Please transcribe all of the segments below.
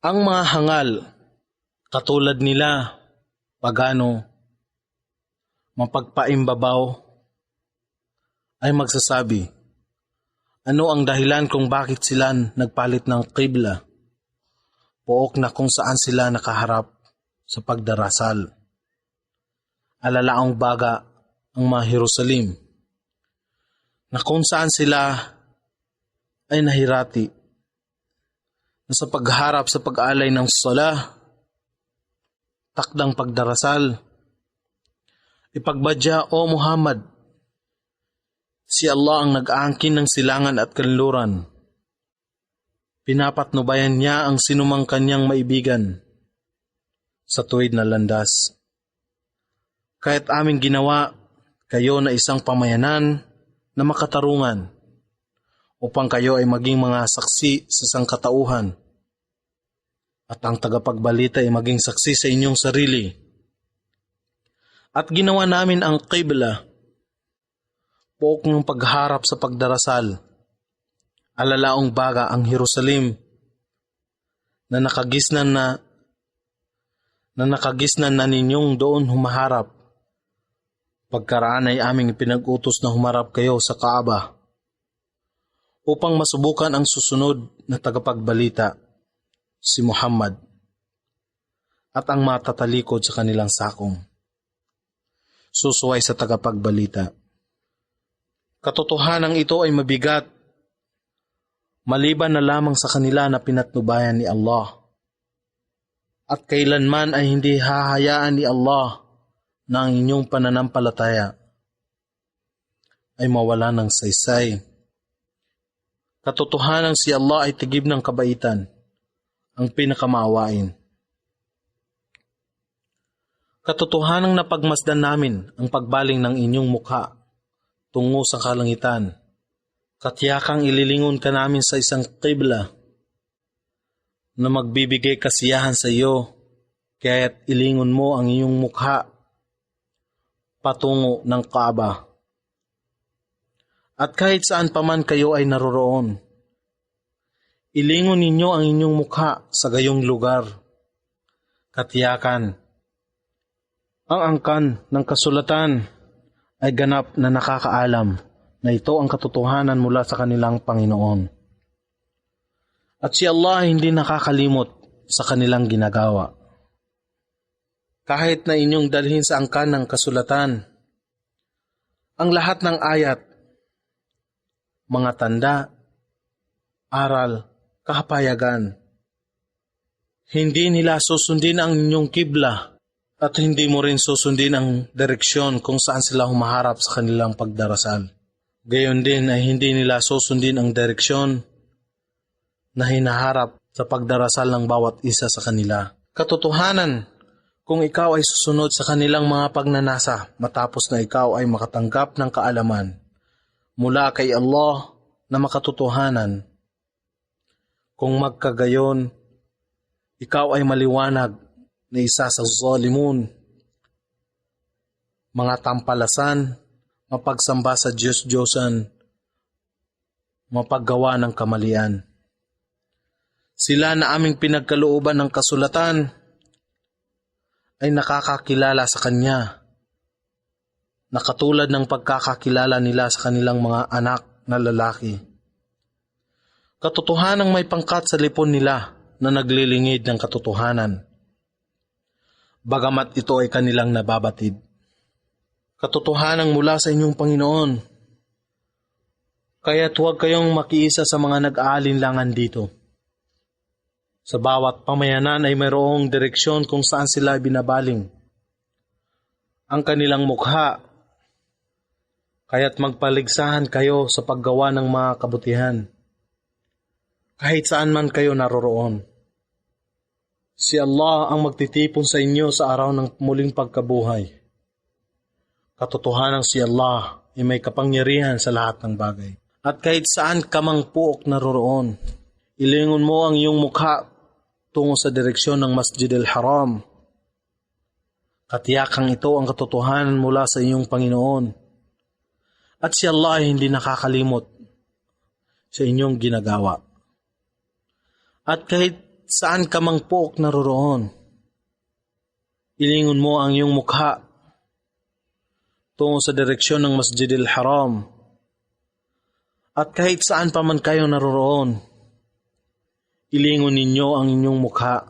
Ang mga hangal, katulad nila, pagano, mapagpaimbabaw, ay magsasabi, ano ang dahilan kung bakit sila nagpalit ng qibla, pook na kung saan sila nakaharap sa pagdarasal. Alalaang baga ang mga Jerusalem, na kung saan sila ay nahirati, na sa pagharap sa pag-alay ng sala, takdang pagdarasal, ipagbadya o Muhammad, si Allah ang nag-aangkin ng silangan at kanluran. Pinapatnubayan niya ang sinumang kanyang maibigan sa tuwid na landas. Kaya't aming ginawa kayo na isang pamayanan na makatarungan upang kayo ay maging mga saksi sa sangkatauhan at ang tagapagbalita ay maging saksi sa inyong sarili. At ginawa namin ang qibla, pook ng pagharap sa pagdarasal, alalaong baga ang Jerusalem na nakagisnan na ninyong doon humaharap. Pagkaraan ay aming pinag-utos na humarap kayo sa Kaaba upang masubukan ang susunod na tagapagbalita, si Muhammad, at ang matatalikod sa kanilang sakong, susuway sa tagapagbalita. Katotohanan ito ay mabigat, maliban na lamang sa kanila na pinatnubayan ni Allah. At kailanman ay hindi hahayaan ni Allah na ang inyong pananampalataya ay mawala ng saysay. Katotohanan si Allah ay tigib ng kabaitan, ang pinakamaawain. Katotohanang napagmasdan namin ang pagbaling ng inyong mukha tungo sa kalangitan. Katiyakang ililingon ka namin sa isang qibla na magbibigay kasiyahan sa iyo, kaya't ilingon mo ang iyong mukha patungo ng Kaaba. At kahit saan paman kayo ay naroroon, ilingon ninyo ang inyong mukha sa gayong lugar. Katiyakan, ang angkan ng kasulatan ay ganap na nakakaalam na ito ang katotohanan mula sa kanilang Panginoon. At si Allah hindi nakakalimot sa kanilang ginagawa. Kahit na inyong dalhin sa angkan ng kasulatan ang lahat ng ayat, mga tanda, aral, kahapayagan, hindi nila susundin ang inyong kibla at hindi mo rin susundin ang direksyon kung saan sila humaharap sa kanilang pagdarasal. Gayon din ay hindi nila susundin ang direksyon na hinaharap sa pagdarasal ng bawat isa sa kanila. Katotohanan, kung ikaw ay susunod sa kanilang mga pagnanasa matapos na ikaw ay makatanggap ng kaalaman mula kay Allah na makatotohanan, kung magkagayon, ikaw ay maliwanag na isa sa zalimun, mga tampalasan, mapagsamba sa Diyos-Diyosan, mapaggawa ng kamalian. Sila na aming pinagkalooban ng kasulatan ay nakakakilala sa Kanya, na katulad ng pagkakakilala nila sa kanilang mga anak na lalaki. Katotohanang may pangkat sa lipon nila na naglilingid ng katotohanan, bagamat ito ay kanilang nababatid. Katotohanan mula sa inyong Panginoon, kaya't huwag kayong makiisa sa mga nag-aalinlangan dito. Sa bawat pamayanan ay mayroong direksyon kung saan sila binabaling ang kanilang mukha, kaya't magpaligsahan kayo sa paggawa ng mga kabutihan, kahit saan man kayo naroroon. Si Allah ang magtitipon sa inyo sa araw ng muling pagkabuhay. Katotohanan si Allah ay may kapangyarihan sa lahat ng bagay. At kahit saan ka mang puok naroroon, ilingon mo ang iyong mukha tungo sa direksyon ng Masjid al-Haram. Katiyakang ito ang katotohanan mula sa iyong Panginoon. At si Allah ay hindi nakakalimot sa inyong ginagawa. At kahit saan ka mang pook naroroon, ilingon mo ang iyong mukha tungo sa direksyon ng Masjidil Haram. At kahit saan pa man kayo naroroon, ilingon ninyo ang inyong mukha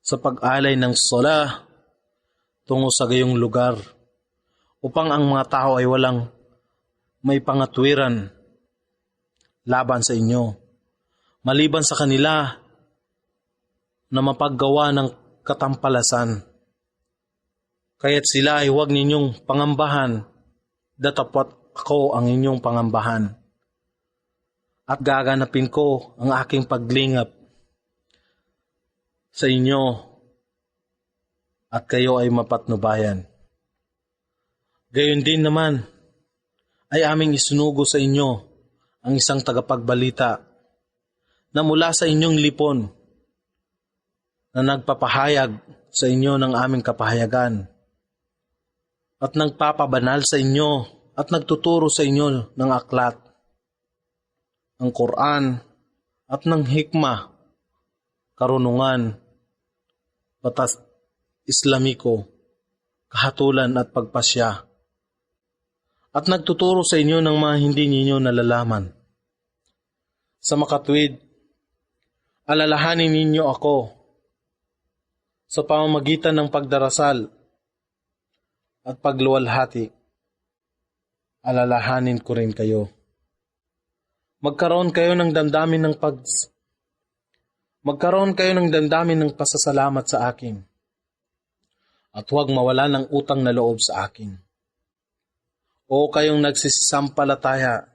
sa pag-alay ng salah tungo sa gayong lugar, upang ang mga tao ay walang may pangatwiran laban sa inyo, maliban sa kanila na mapaggawa ng katampalasan. Kaya't sila ay huwag ninyong pangambahan, datapwat ako ang inyong pangambahan. At gaganapin ko ang aking paglingap sa inyo at kayo ay mapatnubayan. Gayon din naman ay aming isunugo sa inyo ang isang tagapagbalita na mula sa inyong lipon na nagpapahayag sa inyo ng aming kapahayagan at nagpapabanal sa inyo at nagtuturo sa inyo ng aklat, ang Quran at ng hikmah, karunungan, batas Islamiko, kahatulan at pagpasya, at nagtuturo sa inyo ng mga hindi ninyo nalalaman. Sa makatwid, alalahanin ninyo ako sa pamamagitan ng pagdarasal at pagluwalhati. Alalahanin ko rin kayo. Magkaroon kayo ng damdamin ng pasasalamat sa akin. At huwag mawala ng utang na loob sa akin. O kayong nagsisisampalataya,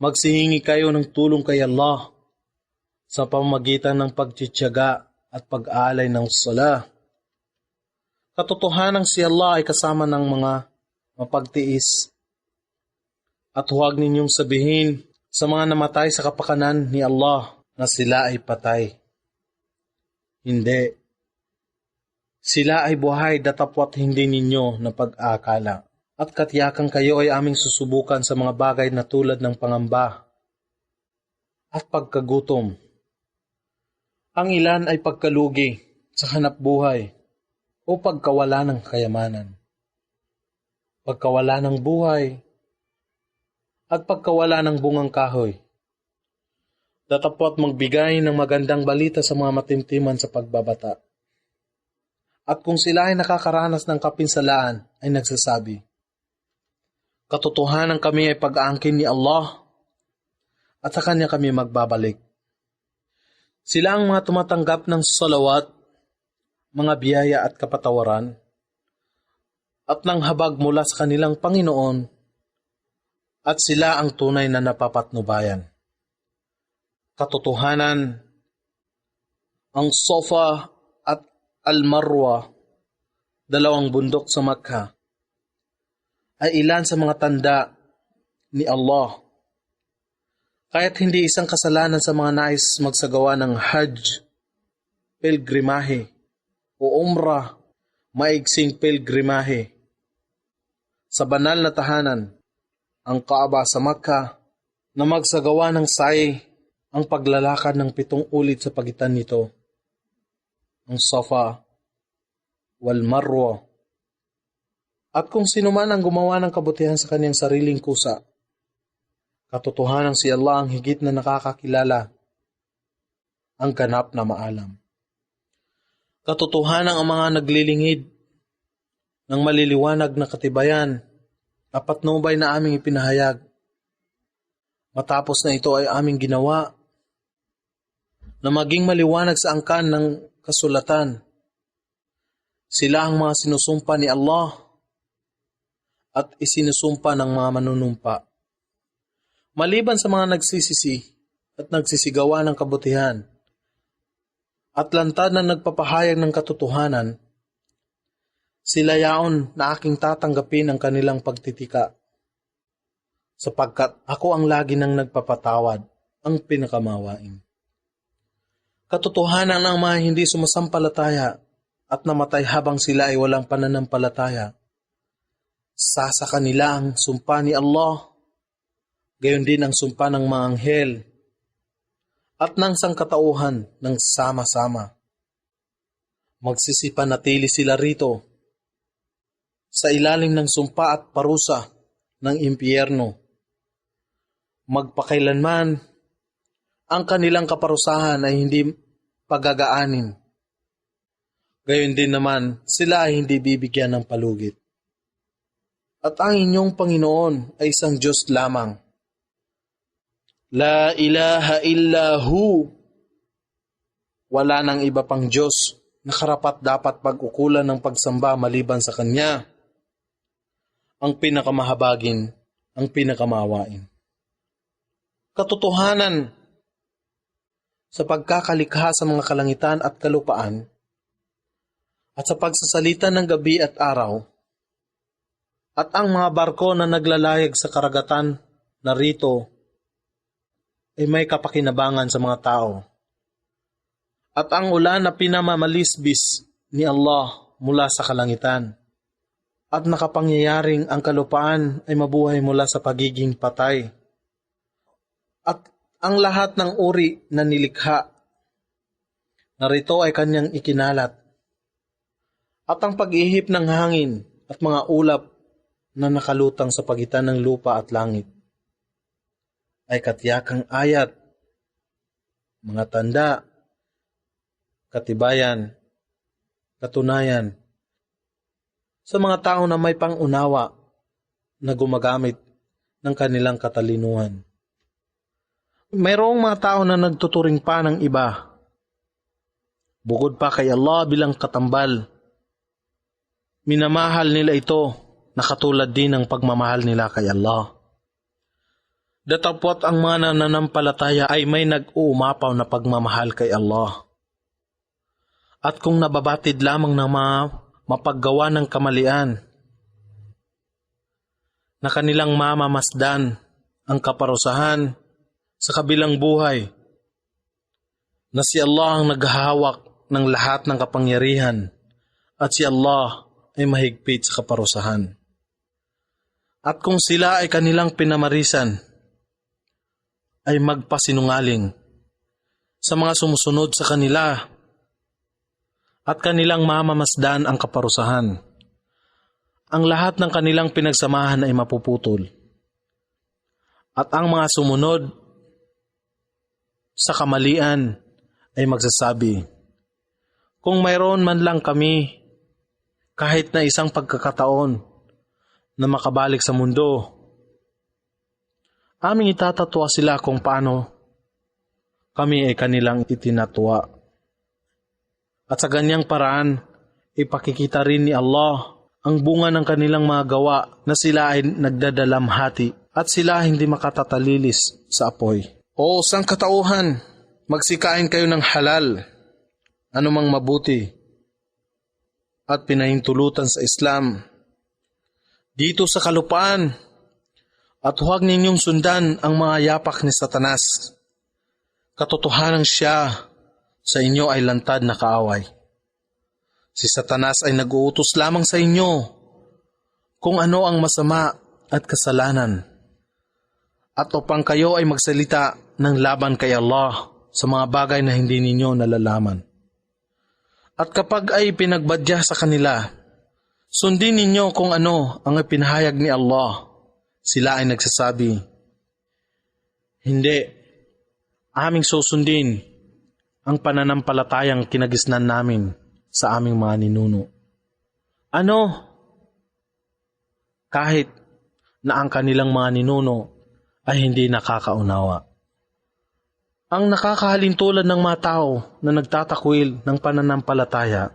magsihingi kayo ng tulong kay Allah sa pamamagitan ng pagtitiyaga at pag-aalay ng sala. Katotohanan si Allah ay kasama ng mga mapagtiis. At huwag ninyong sabihin sa mga namatay sa kapakanan ni Allah na sila ay patay. Hindi. Sila ay buhay datapwat hindi ninyo na pag-aakala. At katiyakan kayo ay aming susubukan sa mga bagay na tulad ng pangamba at pagkagutom. Ang ilan ay pagkalugi sa hanapbuhay o pagkawala ng kayamanan, pagkawala ng buhay, at pagkawala ng bungang kahoy. Datapwat magbigay ng magandang balita sa mga matimtiman sa pagbabata. At kung sila ay nakakaranas ng kapinsalaan, ay nagsasabi, katotohanan kami ay pag-aangkin ni Allah at sa Kanya kami magbabalik. Sila ang mga tumatanggap ng salawat, mga biyaya at kapatawaran, at ng habag mula sa kanilang Panginoon, at sila ang tunay na napapatnubayan. Katotohanan, ang Safa at Al-Marwa, dalawang bundok sa Makkah, ay ilan sa mga tanda ni Allah. Kaya't hindi isang kasalanan sa mga nais magsagawa ng Hajj, pilgrimahe, o Umrah, maigsing pilgrimahe, sa banal na tahanan, ang Kaaba sa Makkah, na magsagawa ng sa'i ang paglalakad ng 7 ulit sa pagitan nito, ang Safa wal Marwa. At kung sino man ang gumawa ng kabutihan sa kanyang sariling kusa, katotohanan si Allah ang higit na nakakakilala, ang ganap na maalam. Katotohanan ang mga naglilingid ng maliliwanag na katibayan, napatnubay na aming ipinahayag. Matapos na ito ay aming ginawa na maging maliwanag sa angkan ng kasulatan. Sila ang mga sinusumpa ni Allah at isinusumpa ng mga manunumpa. Maliban sa mga nagsisisi at nagsisigawa ng kabutihan at lantad na nagpapahayag ng katotohanan, sila yaon na aking tatanggapin ang kanilang pagtitika, sapagkat ako ang lagi nang nagpapatawad, ang pinakamawain. Katotohanan ang mga hindi sumasampalataya at namatay habang sila ay walang pananampalataya. Sa kanila ang sumpa ni Allah, gayon din ang sumpa ng mga anghel, at ng sangkatauhan ng sama-sama. Magsisipanatili sila rito sa ilalim ng sumpa at parusa ng impyerno. Magpakailanman ang kanilang kaparusahan ay hindi pagagaanin. Gayon din naman, sila ay hindi bibigyan ng palugit. At ang inyong Panginoon ay isang Diyos lamang. La ilaha illahu. Wala nang iba pang Diyos na karapat dapat pag-ukulan ng pagsamba maliban sa Kanya. Ang pinakamahabagin, ang pinakamaawain. Katotohanan sa pagkakalikha sa mga kalangitan at kalupaan at sa pagsasalita ng gabi at araw at ang mga barko na naglalayag sa karagatan na rito ay may kapakinabangan sa mga tao. At ang ulan na pinamamalisbis ni Allah mula sa kalangitan at nakapangyayaring ang kalupaan ay mabuhay mula sa pagiging patay. At ang lahat ng uri na nilikha narito ay kanyang ikinalat. At ang pag-ihip ng hangin at mga ulap na nakalutang sa pagitan ng lupa at langit ay katiyakang ayat, mga tanda, katibayan, katunayan sa mga tao na may pangunawa na gumagamit ng kanilang katalinuhan. Mayroong mga tao na nagtuturing pa ng iba, bukod pa kay Allah bilang katambal. Minamahal nila ito na katulad din ng pagmamahal nila kay Allah. Datapwat ang mga nananampalataya ay may nag-uumapaw na pagmamahal kay Allah. At kung nababatid lamang ng mga mapaggawa ng kamalian, na kanilang mamamasdan ang kaparusahan sa kabilang buhay, na si Allah ang naghahawak ng lahat ng kapangyarihan at si Allah ay mahigpit sa kaparusahan. At kung sila ay kanilang pinamarisan, ay magpasinungaling sa mga sumusunod sa kanila at kanilang mamamasdan ang kaparusahan. Ang lahat ng kanilang pinagsamahan ay mapuputol. At ang mga sumunod sa kamalian ay magsasabi, kung mayroon man lang kami kahit na isang pagkakataon na makabalik sa mundo, aming itatatwa sila kung paano kami ay kanilang itinatwa. At sa ganyang paraan, ipakikita rin ni Allah ang bunga ng kanilang mga gawa na sila ay nagdadalamhati at sila hindi makatatalilis sa apoy. O sangkatauhan, magsikain kayo ng halal, anumang mabuti, at pinahintulutan sa Islam dito sa kalupaan, at huwag ninyong sundan ang mga yapak ni Satanas. Katotohanan siya sa inyo ay lantad na kaaway. Si Satanas ay nag-uutos lamang sa inyo kung ano ang masama at kasalanan, at upang kayo ay magsalita ng laban kay Allah sa mga bagay na hindi ninyo nalalaman. At kapag ay pinagbadya sa kanila, sundin ninyo kung ano ang ipinahayag ni Allah. Sila ay nagsasabi, hindi, aming susundin ang pananampalatayang kinagisnan namin sa aming mga ninuno. Ano? Kahit na ang kanilang mga ninuno ay hindi nakakaunawa. Ang nakakahalintulad ng mga tao na nagtatakwil ng pananampalataya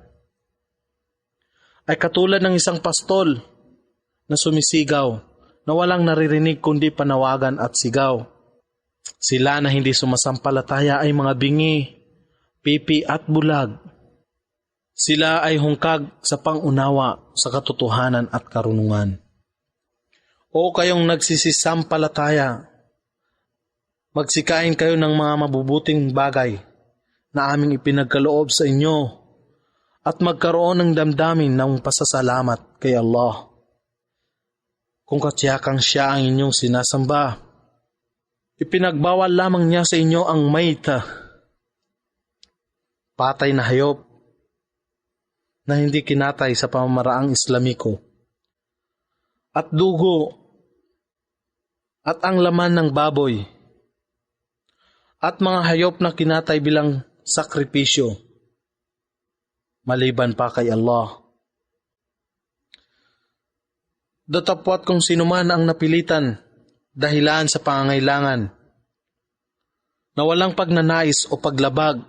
ay katulad ng isang pastol na sumisigaw na walang naririnig kundi panawagan at sigaw. Sila na hindi sumasampalataya ay mga bingi, pipi at bulag. Sila ay hungkag sa pangunawa sa katotohanan at karunungan. O kayong nagsisisampalataya, magsikain kayo ng mga mabubuting bagay na aming ipinagkaloob sa inyo at magkaroon ng damdamin ng pasasalamat kay Allah. Kung katsiyakang siya ang inyong sinasamba, Ipinagbawal lamang niya sa inyo ang mayta, patay na hayop, na hindi kinatay sa pamamaraang Islamiko, at dugo, at ang laman ng baboy, at mga hayop na kinatay bilang sakripisyo, maliban pa kay Allah. Datapwat kung sinuman ang napilitan dahilan sa pangangailangan, na walang pagnanais o paglabag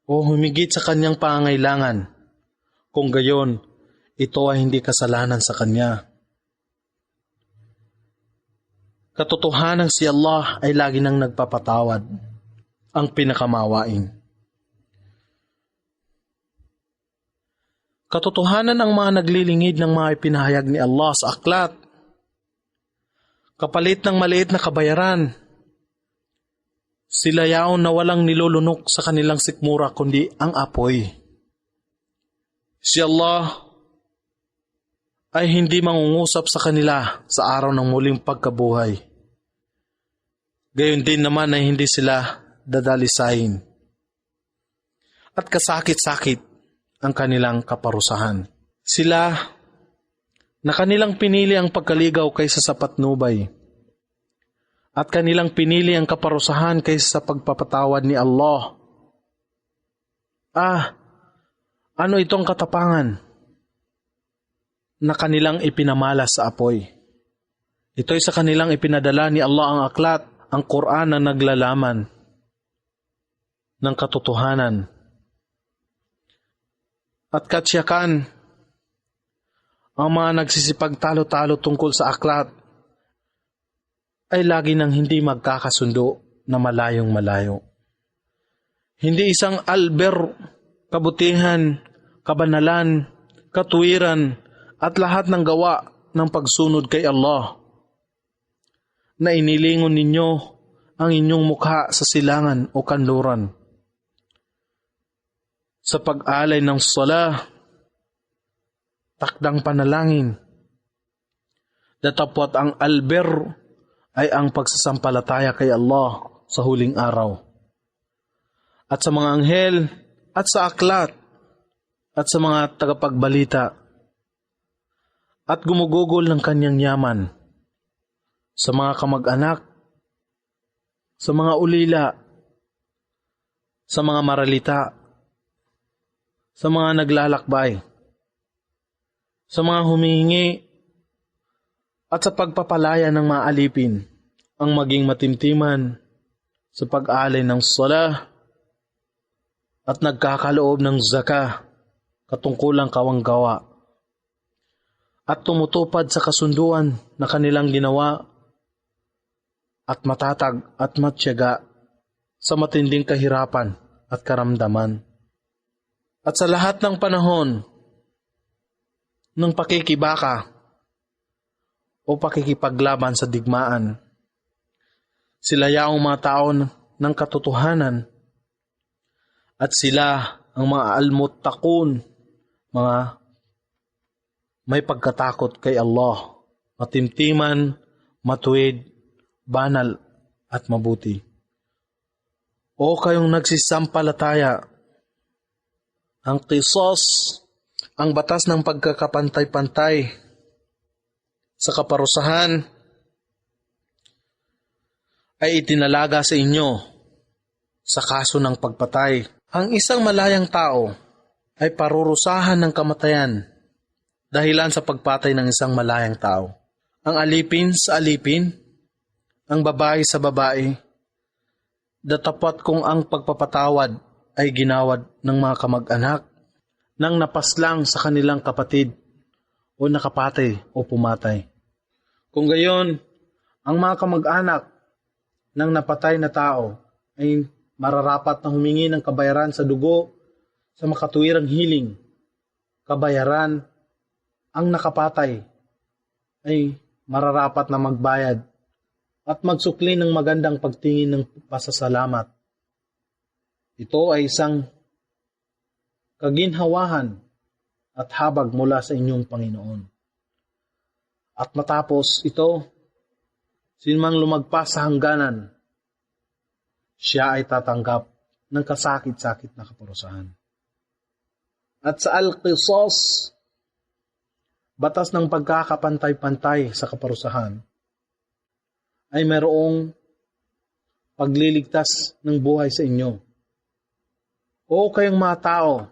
o humigit sa kanyang pangangailangan, kung gayon, ito ay hindi kasalanan sa kanya. Katotohanan si Allah ay lagi nang nagpapatawad, ang pinakamawain. Katotohanan ang mga naglilingid ng mga ipinahayag ni Allah sa aklat, kapalit ng maliit na kabayaran. Sila yaon na walang nilulunok sa kanilang sikmura kundi ang apoy. Si Allah ay hindi mangungusap sa kanila sa araw ng muling pagkabuhay. Gayon din naman ay hindi sila dadalisayin. At kasakit-sakit ang kanilang kaparusahan. Sila na kanilang pinili ang pagkaligaw kaysa sa patnubay, at kanilang pinili ang kaparusahan kaysa sa pagpapatawad ni Allah. Ano itong katapangan na kanilang ipinamalas sa apoy? Ito'y sa kanilang ipinadala ni Allah ang aklat, ang Quran na naglalaman ng katotohanan. At katsyakan, ang mga nagsisipagtalo-talo tungkol sa aklat ay lagi nang hindi magkakasundo na malayong malayo. Hindi isang alber, kabutihan, kabanalan, katuwiran at lahat ng gawa ng pagsunod kay Allah na inilingon ninyo ang inyong mukha sa silangan o kanluran. Sa pag-alay ng sala, takdang panalangin, datapwat ang alber ay ang pagsasampalataya kay Allah sa huling araw, at sa mga anghel, at sa aklat, at sa mga tagapagbalita, at gumugugol ng kanyang yaman, sa mga kamag-anak, sa mga ulila, sa mga maralita, sa mga naglalakbay, sa mga humihingi, at sa pagpapalaya ng mga alipin, ang maging matimtiman sa pag-alay ng sala at nagkakaloob ng zaka, katungkulang kawanggawa, at tumutupad sa kasunduan na kanilang ginawa, at matatag at matyaga sa matinding kahirapan at karamdaman. At sa lahat ng panahon ng pakikibaka o pakikipaglaban sa digmaan, sila yaong mga tao ng katotohanan, at sila ang mga almuttaqun, mga may pagkatakot kay Allah, matimtiman, matuwid, banal at mabuti. O kayong nagsisampalataya, ang qisas, ang batas ng pagkakapantay-pantay sa kaparusahan, ay itinalaga sa inyo sa kaso ng pagpatay. Ang isang malayang tao ay parurusahan ng kamatayan dahilan sa pagpatay ng isang malayang tao. Ang alipin sa alipin, ang babae sa babae, datapwat kung ang pagpapatawad ay ginawad ng mga kamag-anak nang napaslang sa kanilang kapatid o nakapatay o pumatay. Kung gayon, ang mga kamag-anak ng napatay na tao ay mararapat na humingi ng kabayaran sa dugo sa makatuwirang hiling. Kabayaran, ang nakapatay ay mararapat na magbayad at magsukli ng magandang pagtingin ng pasasalamat. Ito ay isang kaginhawahan at habag mula sa inyong Panginoon. At matapos ito, Sinumang lumagpas sa hangganan, siya ay tatanggap ng kasakit-sakit na kaparusahan. At sa al-qisas, batas ng pagkakapantay-pantay sa kaparusahan, ay mayroong pagliligtas ng buhay sa inyo. O kayong mga tao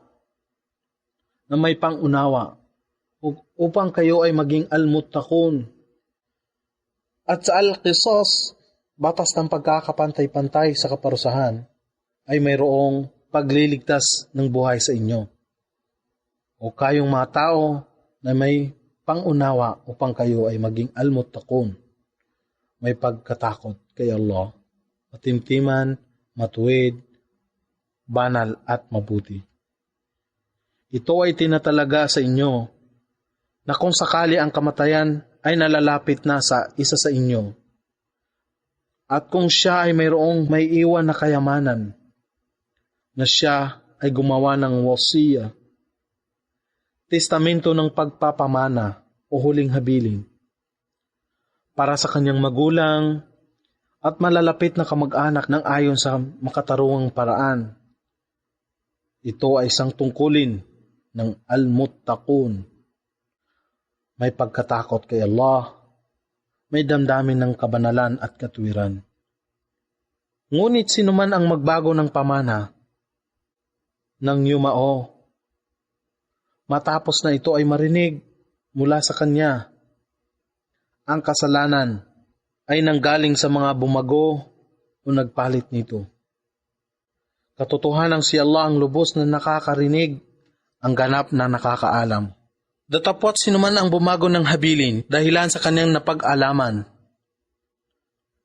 na may pangunawa upang kayo ay maging al-muttaqun. At sa al-qisas, batas ng pagkakapantay-pantay sa kaparusahan, ay mayroong pagliligtas ng buhay sa inyo. O kayong mga tao na may pangunawa upang kayo ay maging al-muttaqun, may pagkatakot kay Allah, matimtiman, matuwid, banal at mabuti. Ito ay tinatalaga sa inyo na kung sakali ang kamatayan ay nalalapit na sa isa sa inyo, at kung siya ay mayroong may iwan na kayamanan, na siya ay gumawa ng wasiya, testamento ng pagpapamana o huling habilin, para sa kanyang magulang at malalapit na kamag-anak ng ayon sa makatarungang paraan. Ito ay isang tungkulin ng al-muttaqun. May pagkatakot kay Allah, may damdamin ng kabanalan at katwiran. Ngunit sinuman ang magbago ng pamana ng yumao, matapos na ito ay marinig mula sa kanya, ang kasalanan ay nanggaling sa mga bumago o nagpalit nito. Katotohanan si Allah ang lubos na nakakarinig, ang ganap na nakakaalam. Datapwat sinuman ang bumago ng habilin dahilan sa kanyang napag-alaman,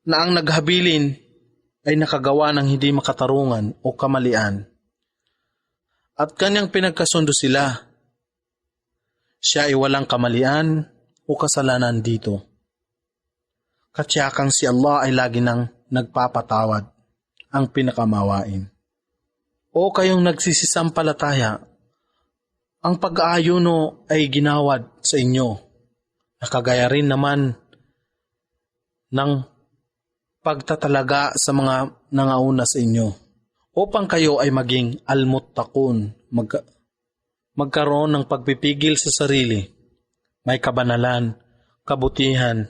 na ang naghabilin ay nakagawa ng hindi makatarungan o kamalian, at kanyang pinagkasundo sila. Siya ay walang kamalian o kasalanan dito. Katsiyakang si Allah ay lagi nang nagpapatawad, ang pinakamawain. O kayong nagsisisampalataya, ang pag-aayuno ay ginawad sa inyo, nakagaya rin naman ng pagtatalaga sa mga nangauna sa inyo, upang kayo ay maging al-muttaqun, magkaroon ng pagpipigil sa sarili, may kabanalan, kabutihan,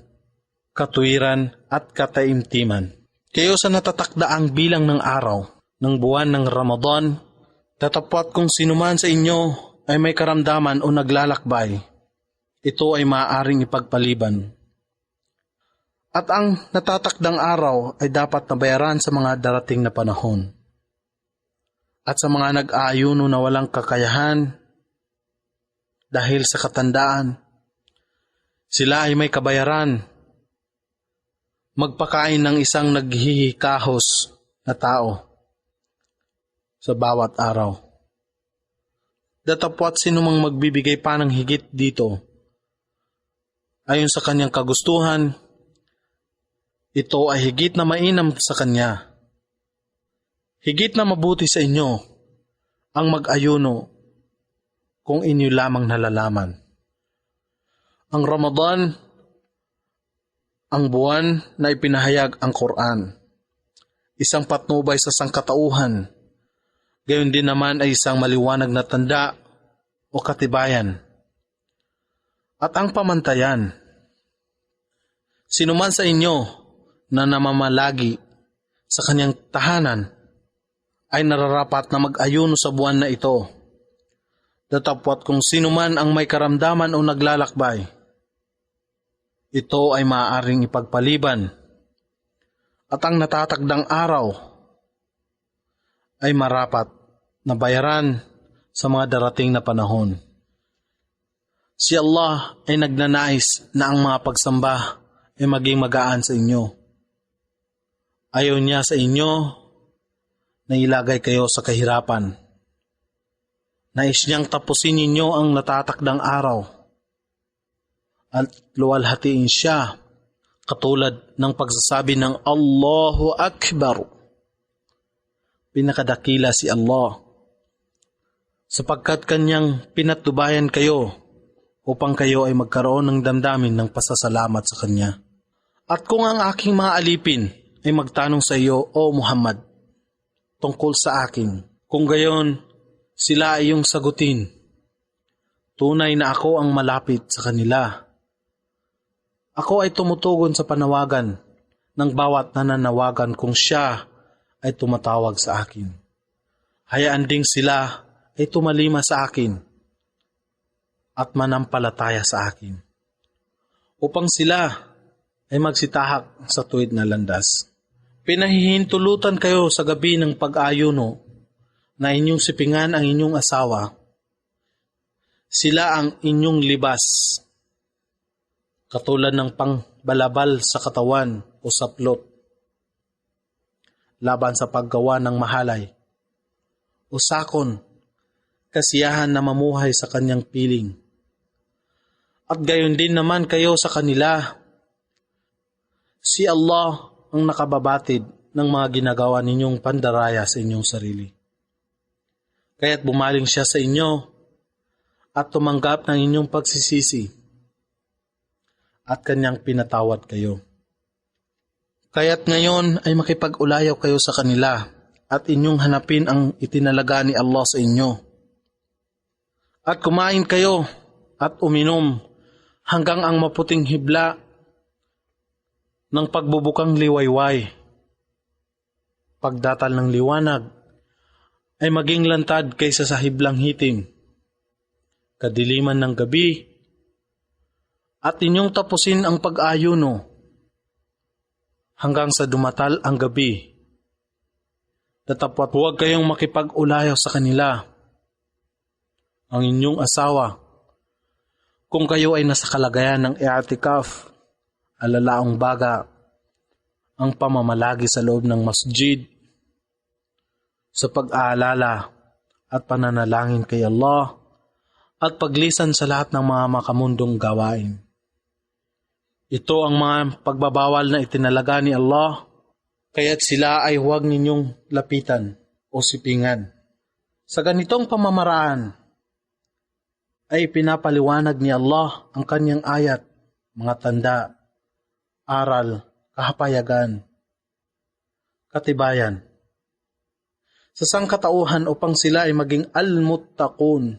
katwiran at kataimtiman. Kayo sa natatakdaang bilang ng araw ng buwan ng Ramadan, tatapwat kung sinuman sa inyo ay may karamdaman o naglalakbay, ito ay maaaring ipagpaliban. At ang natatakdang araw ay dapat nabayaran sa mga darating na panahon. At sa mga nag-aayuno na walang kakayahan dahil sa katandaan, sila ay may kabayaran. Magpakain ng isang naghihikahos na tao sa bawat araw. Datapwat sinumang magbibigay pa ng higit dito, ayon sa kanyang kagustuhan, ito ay higit na mainam sa kanya. Higit na mabuti sa inyo ang mag-ayuno kung inyo lamang nalalaman. Ang Ramadan, ang buwan na ipinahayag ang Quran, isang patnubay sa sangkatauhan, gayon din naman ay isang maliwanag na tanda o katibayan. At ang pamantayan, sinuman sa inyo na namamalagi sa kanyang tahanan ay nararapat na mag-ayuno sa buwan na ito. Datapwat kung sinuman ang may karamdaman o naglalakbay, ito ay maaaring ipagpaliban. At ang natatagdang araw ay marapat na bayaran sa mga darating na panahon. Si Allah ay nagnanais na ang mga pagsamba ay maging magaan sa inyo. Ayaw niya sa inyo na ilagay kayo sa kahirapan. Nais niyang tapusin ninyo ang natatakdang araw at luwalhatiin siya, katulad ng pagsasabi ng Allahu Akbar. Pinakadakila si Allah, sapagkat kanyang pinatubayan kayo upang kayo ay magkaroon ng damdamin ng pasasalamat sa kanya. At kung ang aking mga alipin ay magtanong sa iyo, O Muhammad, tungkol sa akin, kung gayon sila ay iyong sagutin, tunay na ako ang malapit sa kanila. Ako ay tumutugon sa panawagan ng bawat nananawagan kung siya ay tumatawag sa akin. Hayaan ding sila ay tumalima sa akin at manampalataya sa akin, upang sila ay magsitahak sa tuwid na landas. Pinahihintulutan kayo sa gabi ng pag-ayuno na inyong sipingan ang inyong asawa. Sila ang inyong libas, katulad ng pangbalabal sa katawan o saplot, laban sa paggawa ng mahalay o sakon, kasiyahan na mamuhay sa kanyang piling. At gayon din naman kayo sa kanila. Si Allah ang nakababatid ng mga ginagawa ninyong pandaraya sa inyong sarili. Kaya't bumaling siya sa inyo at tumanggap ng inyong pagsisisi at kanyang pinatawad kayo. Kaya't ngayon ay makipag-ulayaw kayo sa kanila at inyong hanapin ang itinalaga ni Allah sa inyo. At kumain kayo at uminom hanggang ang maputing hibla ng pagbubukang liwayway. Pagdatal ng liwanag ay maging lantad kaysa sa hiblang hitim, kadiliman ng gabi, at inyong tapusin ang pag-ayuno hanggang sa dumatal ang gabi. Datapwat huwag kayong makipag-ulayaw sa kanila, ang inyong asawa, kung kayo ay nasa kalagayan ng i'tikaf, alalaong baga, ang pamamalagi sa loob ng masjid, sa pag-aalala at pananalangin kay Allah, at paglisan sa lahat ng mga makamundong gawain. Ito ang mga pagbabawal na itinalaga ni Allah, kaya't sila ay huwag ninyong lapitan o sipingan. Sa ganitong pamamaraan, ay pinapaliwanag ni Allah ang kanyang ayat, mga tanda, aral, kahapayagan, katibayan, sa sangkatauhan upang sila ay maging al-muttaqun,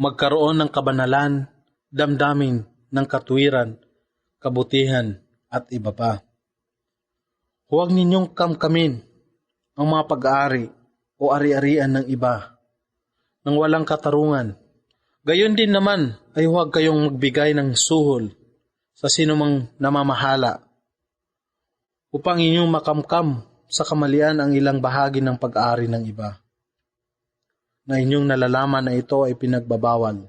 magkaroon ng kabanalan, damdamin ng katuwiran, kabutihan at iba pa. Huwag ninyong kamkamin ang mga pag-aari o ari-arian ng iba nang walang katarungan. Gayon din naman ay huwag kayong magbigay ng suhol sa sinumang namamahala upang inyong makamkam sa kamalian ang ilang bahagi ng pag-aari ng iba, na inyong nalalaman na ito ay pinagbabawal.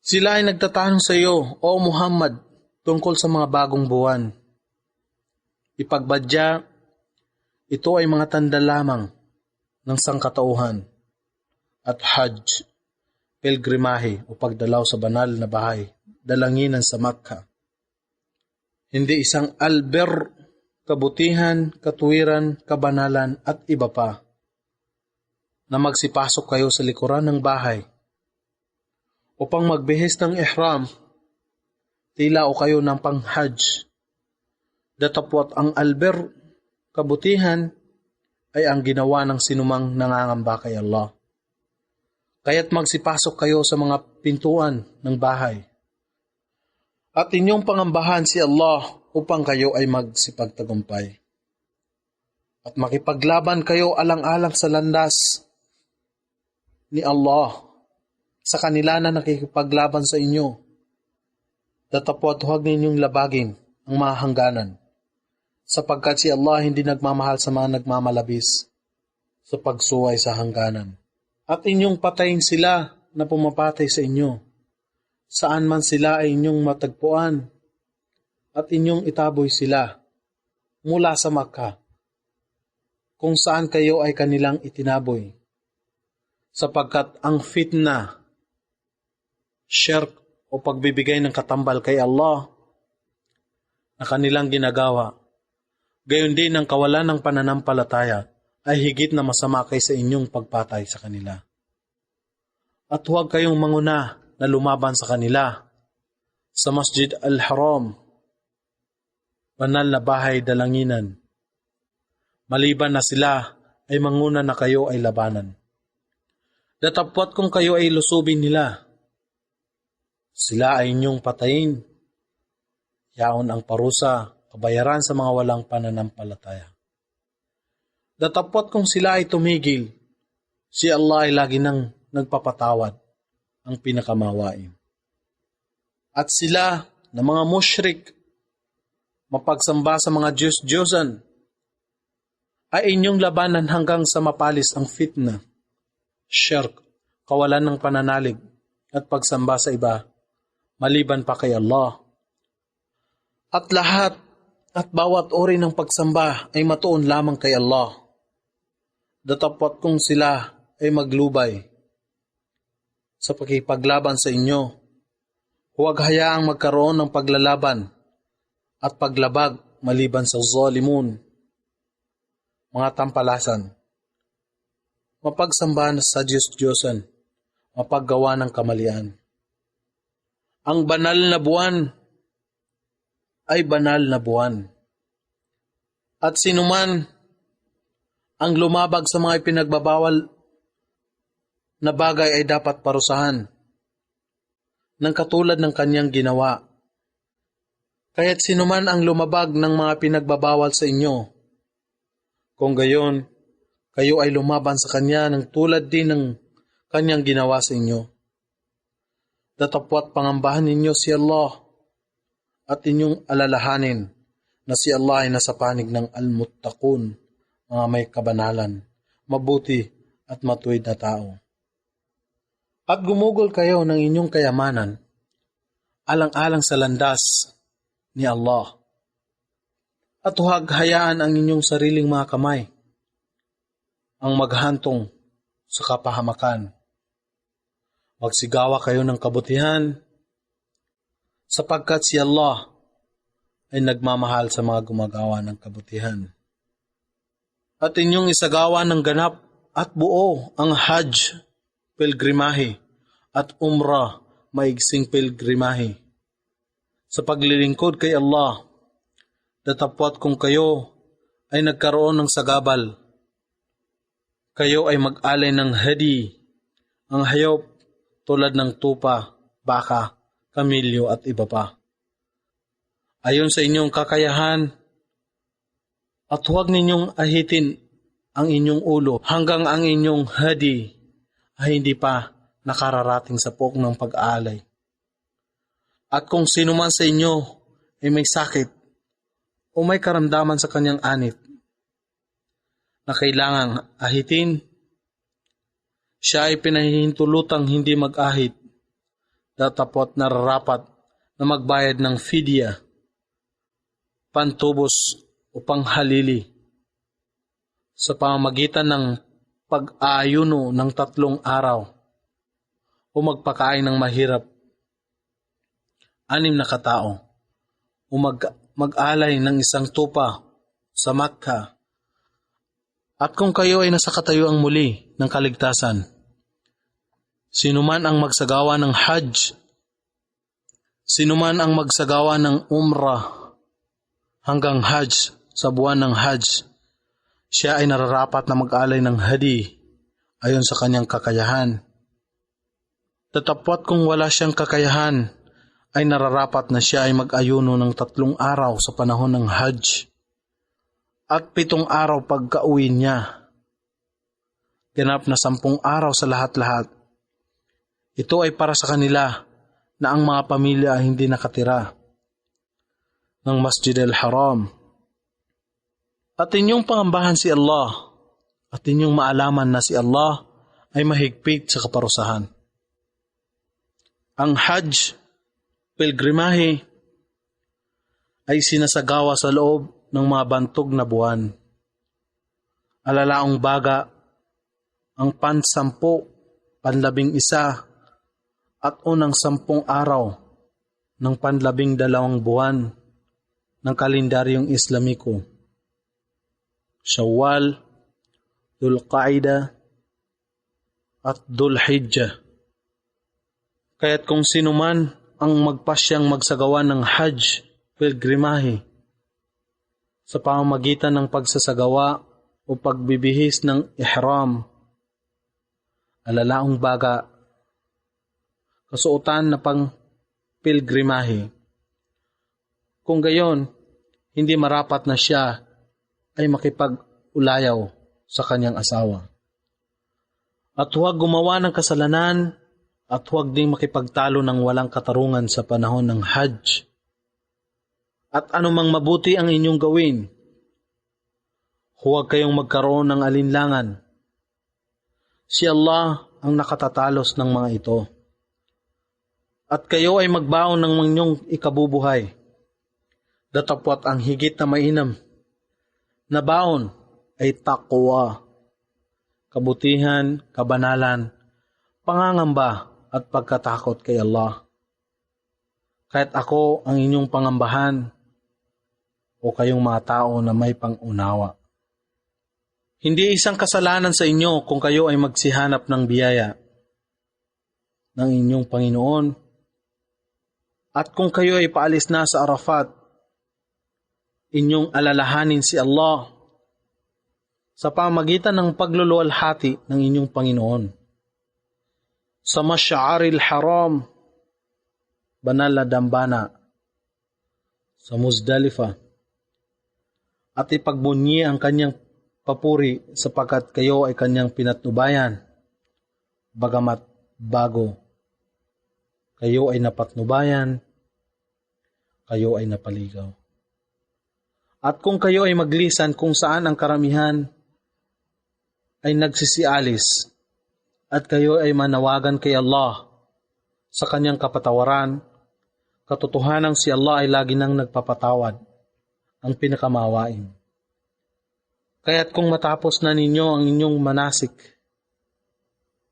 Sila ay nagtatanong sa iyo, O Muhammad, tungkol sa mga bagong buwan. Ipagbadya, ito ay mga tanda lamang ng sangkatauhan at Hajj, pilgrimahe o pagdalaw sa banal na bahay, dalanginan sa Makkah. Hindi isang albir, kabutihan, katuwiran, kabanalan at iba pa, na magsipasok kayo sa likuran ng bahay upang magbihis ng ihram, tila o kayo ng pang-hajj. Datapwat ang albir, kabutihan, ay ang ginawa ng sinumang nangangamba kay Allah. Kaya't magsipasok kayo sa mga pintuan ng bahay at inyong pangambahan si Allah upang kayo ay magsipagtagumpay. At makipaglaban kayo alang-alang sa landas ni Allah sa kanila na nakikipaglaban sa inyo. Datapwat huwag ninyong labagin ang mga hangganan, sapagkat si Allah hindi nagmamahal sa mga nagmamalabis sa pagsuway sa hangganan. At inyong patayin sila na pumapatay sa inyo, saan man sila ay inyong matagpuan, at inyong itaboy sila mula sa Makkah, kung saan kayo ay kanilang itinaboy, sapagkat ang fitna, shirk o pagbibigay ng katambal kay Allah na kanilang ginagawa, gayon din ang kawalan ng pananampalataya ay higit na masama kaysa inyong pagpatay sa kanila. At huwag kayong manguna na lumaban sa kanila sa Masjid al-Haram banal na bahay dalanginan. Maliban na sila ay manguna na kayo ay labanan. Datapwat kung kayo ay lusubin nila, sila ay inyong patayin. Yaon ang parusa, kabayaran sa mga walang pananampalataya. Datapwat kung sila ay tumigil, si Allah ay lagi nang nagpapatawad, ang pinakamawain. At sila na mga mushrik, mapagsamba sa mga Diyos-Diyosan, ay inyong labanan hanggang sa mapalis ang fitna, shirk, kawalan ng pananalig, at pagsamba sa iba, maliban pa kay Allah. At lahat at bawat uri ng pagsamba ay matuon lamang kay Allah. Datapwat kung sila ay maglubay sa pakipaglaban sa inyo, huwag hayaang magkaroon ng paglalaban at paglabag maliban sa zalimun, mga tampalasan. Mapagsamba sa Diyos-Diyosan, mapaggawa ng kamalian. Ang banal na buwan ay banal na buwan. At sinuman ang lumabag sa mga ipinagbabawal na bagay ay dapat parusahan ng katulad ng kanyang ginawa. Kaya't sinuman ang lumabag ng mga pinagbabawal sa inyo, kung gayon, kayo ay lumaban sa kanya ng tulad din ng kanyang ginawa sa inyo. Datapwat pangambahan ninyo si Allah at inyong alalahanin na si Allah ay nasa panig ng al-muttaqun, mga may kabanalan, mabuti at matuwid na tao. At gumugol kayo ng inyong kayamanan, alang-alang sa landas ni Allah. At huwag hayaan ang inyong sariling mga kamay ang maghantong sa kapahamakan. Magsigawa kayo ng kabutihan, sapagkat si Allah ay nagmamahal sa mga gumagawa ng kabutihan. At inyong isagawa ng ganap at buo ang Hajj, pilgrimahe, at Umrah, maigsing pilgrimahe, sa paglilingkod kay Allah. Datapwat kung kayo ay nagkaroon ng sagabal, kayo ay mag-alay ng hadi, ang hayop tulad ng tupa, baka, kamilyo at iba pa. Ayon sa inyong kakayahan, at huwag ninyong ahitin ang inyong ulo hanggang ang inyong hadi ay hindi pa nakararating sa pok ng pag-aalay. At kung sino man sa inyo ay may sakit o may karamdaman sa kanyang anit na kailangang ahitin, siya ay pinahihintulutang hindi mag-ahit, datapwat nararapat na magbayad ng fidya, pantubos o panghalili, sa pamamagitan ng pag-aayuno ng 3 araw o magpakain ng mahirap 6 na katao o mag-alay ng 1 tupa sa Makkah. At kung kayo ay nasa katayuang muli ng kaligtasan, sinuman ang magsagawa ng Hajj, sinuman ang magsagawa ng Umrah hanggang Hajj sa buwan ng Hajj, siya ay nararapat na mag-alay ng hadi ayon sa kanyang kakayahan. Tatapwat kung wala siyang kakayahan, ay nararapat na siya ay mag-ayuno ng 3 araw sa panahon ng Hajj at 7 araw pagka-uwi niya. Ganap na 10 araw sa lahat-lahat. Ito ay para sa kanila na ang mga pamilya ay hindi nakatira ng Masjid al-Haram. At inyong pangambahan si Allah at inyong maalaman na si Allah ay mahigpit sa kaparusahan. Ang Hajj, pilgrimahe, ay sinasagawa sa loob ng mga bantog na buwan. Alalaong baga, ang 10, 11, at unang 10 araw ng 12 buwan ng kalendaryong Islamiko. Shawwal, Dhul-Qaida, at Dhul-Hijjah. Kaya't kung sino man ang magpasyang magsagawa ng Hajj, pilgrimahe, sa pamamagitan ng pagsasagawa o pagbibihis ng ihram, alalaong baga, kasuotan na pang pilgrimahe. Kung gayon, hindi marapat na siya ay makipag-ulayaw sa kanyang asawa. At huwag gumawa ng kasalanan at huwag ding makipagtalo ng walang katarungan sa panahon ng Hajj. At anumang mabuti ang inyong gawin, huwag kayong magkaroon ng alinlangan. Si Allah ang nakatatalos ng mga ito. At kayo ay magbaon ng inyong ikabubuhay. Datapwat ang higit na mainam na baon ay taqwa, kabutihan, kabanalan, pangangamba at pagkatakot kay Allah. Kahit ako ang inyong pangambahan o kayong mga tao na may pangunawa. Hindi isang kasalanan sa inyo kung kayo ay magsihanap ng biyaya ng inyong Panginoon at kung kayo ay paalis na sa Arafat, inyong alalahanin si Allah sa pamagitan ng pagluluwalhati ng inyong Panginoon. Sa Masya'aril Haram, banal na dambana, sa Muzdalifa, at ipagbunyi ang kanyang papuri sapagkat kayo ay kanyang pinatnubayan, bagamat bago. Kayo ay napatnubayan, kayo ay napaligaw. At kung kayo ay maglisan kung saan ang karamihan ay nagsisialis at kayo ay manawagan kay Allah sa kanyang kapatawaran, katotohanan si Allah ay lagi nang nagpapatawad, ang pinakamawain. Kaya't kung matapos na ninyo ang inyong manasik,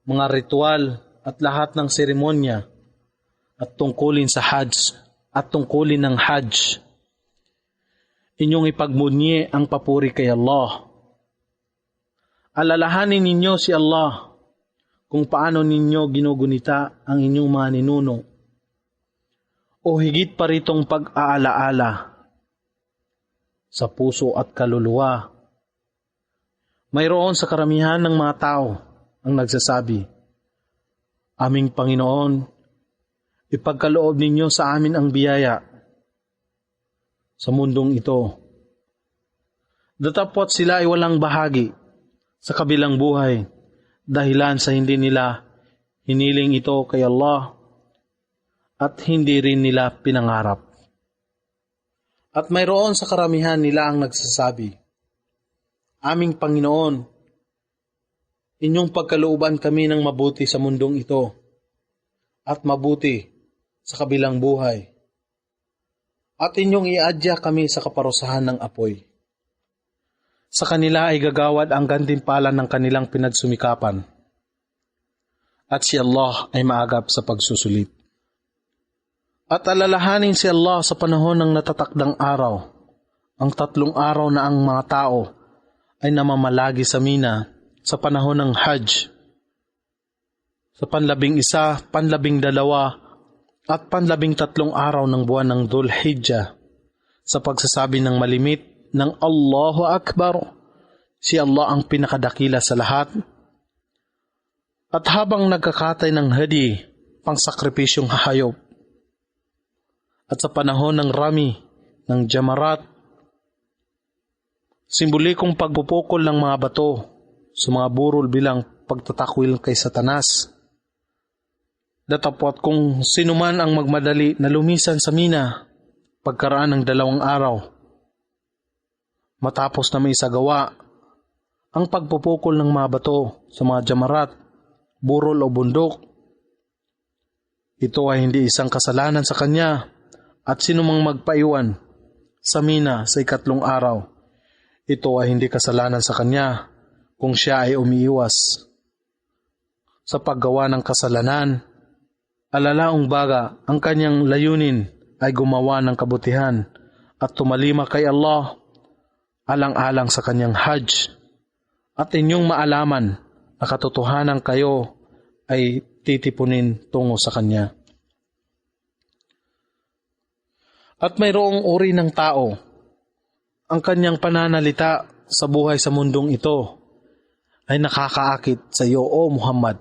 mga ritual at lahat ng seremonya at tungkulin sa Hajj at tungkulin ng Hajj, inyong ipagmunyi ang papuri kay Allah. Alalahanin ninyo si Allah kung paano ninyo ginugunita ang inyong mga ninuno o higit pa ritong pag-aalaala sa puso at kaluluwa. Mayroon sa karamihan ng mga tao ang nagsasabi, Aming Panginoon, ipagkaloob ninyo sa amin ang biyaya sa mundong ito. Datapwat sila ay walang bahagi sa kabilang buhay dahilan sa hindi nila hiniling ito kay Allah at hindi rin nila pinangarap. At mayroon sa karamihan nila ang nagsasabi, Aming Panginoon, inyong pagkalooban kami ng mabuti sa mundong ito at mabuti sa kabilang buhay. At inyong iadya kami sa kaparusahan ng apoy. Sa kanila ay gagawad ang gantimpala ng kanilang pinagsumikapan. At si Allah ay maagap sa pagsusulit. At alalahanin si Allah sa panahon ng natatakdang araw, ang 3 araw na ang mga tao ay namamalagi sa Mina sa panahon ng Hajj. Sa 11, 12, at 13 araw ng buwan ng Dhul Hijjah, sa pagsasabi ng malimit ng Allahu Akbar, si Allah ang pinakadakila sa lahat. At habang nagkakatay ng hadi, pangsakripisyong hayop, at sa panahon ng rami, ng jamarat, simbolikong pagpupukol ng mga bato sa mga burol bilang pagtatakwil kay Satanas. Datapwat kung sino man ang magmadali na lumisan sa Mina pagkaraan ng 2 araw, matapos na may isagawa ang pagpupukol ng mga bato sa mga jamarat, burol o bundok, ito ay hindi isang kasalanan sa kanya at sino mang magpaiwan sa Mina sa 3 araw, ito ay hindi kasalanan sa kanya kung siya ay umiiwas sa paggawa ng kasalanan. Alalaong baga, ang kanyang layunin ay gumawa ng kabutihan at tumalima kay Allah alang-alang sa kanyang Hajj. At inyong maalaman na katotohanan kayo ay titipunin tungo sa Kanya. At mayroong uri ng tao ang kanyang pananalita sa buhay sa mundong ito ay nakakaakit sa iyo, O Muhammad,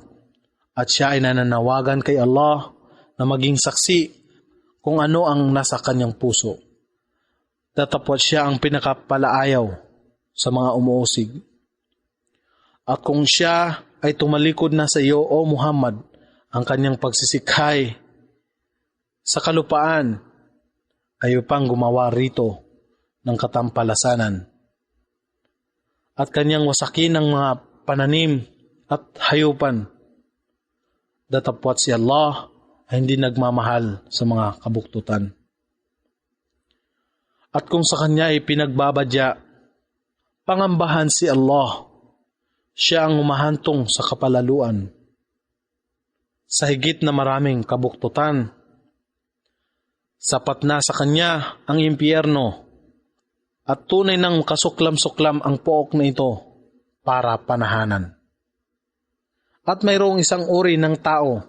at siya ay nananawagan kay Allah na maging saksi kung ano ang nasa kanyang puso. Datapwat siya ang pinakapalaayaw sa mga umuusig. At kung siya ay tumalikod na sa iyo, O Muhammad, ang kanyang pagsisikhay sa kalupaan ay upang gumawa rito ng katampalasanan at kanyang wasakin ng mga pananim at hayupan. Datapwat si Allah ay hindi nagmamahal sa mga kabuktutan. At kung sa kanya ay pinagbabadya, pangambahan si Allah, siya ang umahantong sa kapalaluan. Sa higit na maraming kabuktutan, sapat na sa kanya ang impyerno at tunay ng kasuklam-suklam ang pook na ito para panahanan. At mayroong isang uri ng tao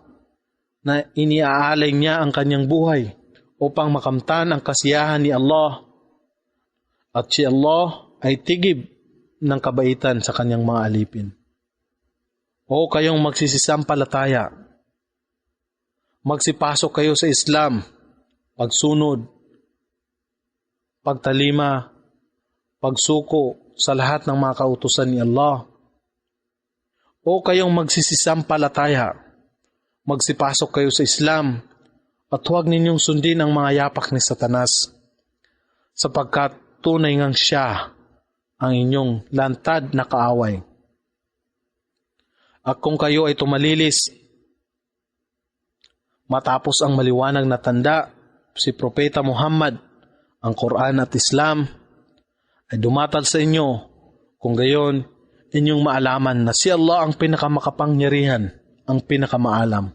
na iniaalay niya ang kanyang buhay upang makamtan ang kasiyahan ni Allah, at si Allah ay tigib ng kabaitan sa kanyang mga alipin. O kayong magsisisampalataya, magsipasok kayo sa Islam, pagsunod, pagtalima, pagsuko sa lahat ng mga kautusan ni Allah. O kayong magsisisampalataya, magsipasok kayo sa Islam at huwag ninyong sundin ang mga yapak ni Satanas, sapagkat tunay ngang siya ang inyong lantad na kaaway. At kung kayo ay tumalilis, matapos ang maliwanag na tanda, si Propeta Muhammad, ang Quran at Islam, ay dumatal sa inyo, kung gayon, inyong maalaman na si Allah ang pinakamakapangyarihan, ang pinakamaalam.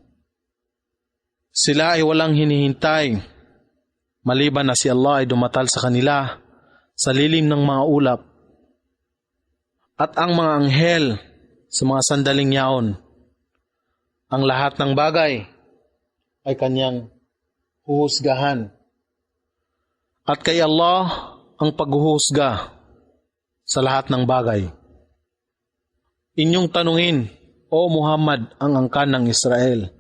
Sila ay walang hinihintay, maliban na si Allah ay dumatal sa kanila sa lilim ng mga ulap, at ang mga anghel sa mga sandaling yaon. Ang lahat ng bagay ay kanyang huhusgahan. At kay Allah ang paghuhusga sa lahat ng bagay. Inyong tanungin, O Muhammad, ang angkan ng Israel,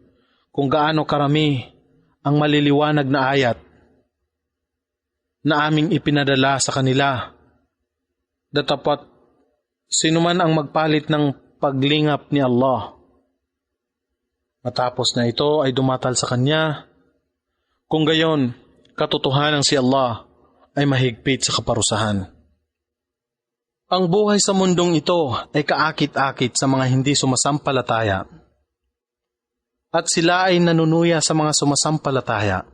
kung gaano karami ang maliliwanag na ayat na aming ipinadala sa kanila. Datapwat sino man ang magpalit ng paglingap ni Allah, matapos na ito ay dumatal sa kanya, kung gayon, katotohanan si Allah ay mahigpit sa kaparusahan. Ang buhay sa mundong ito ay kaakit-akit sa mga hindi sumasampalataya, at sila ay nanunuya sa mga sumasampalataya.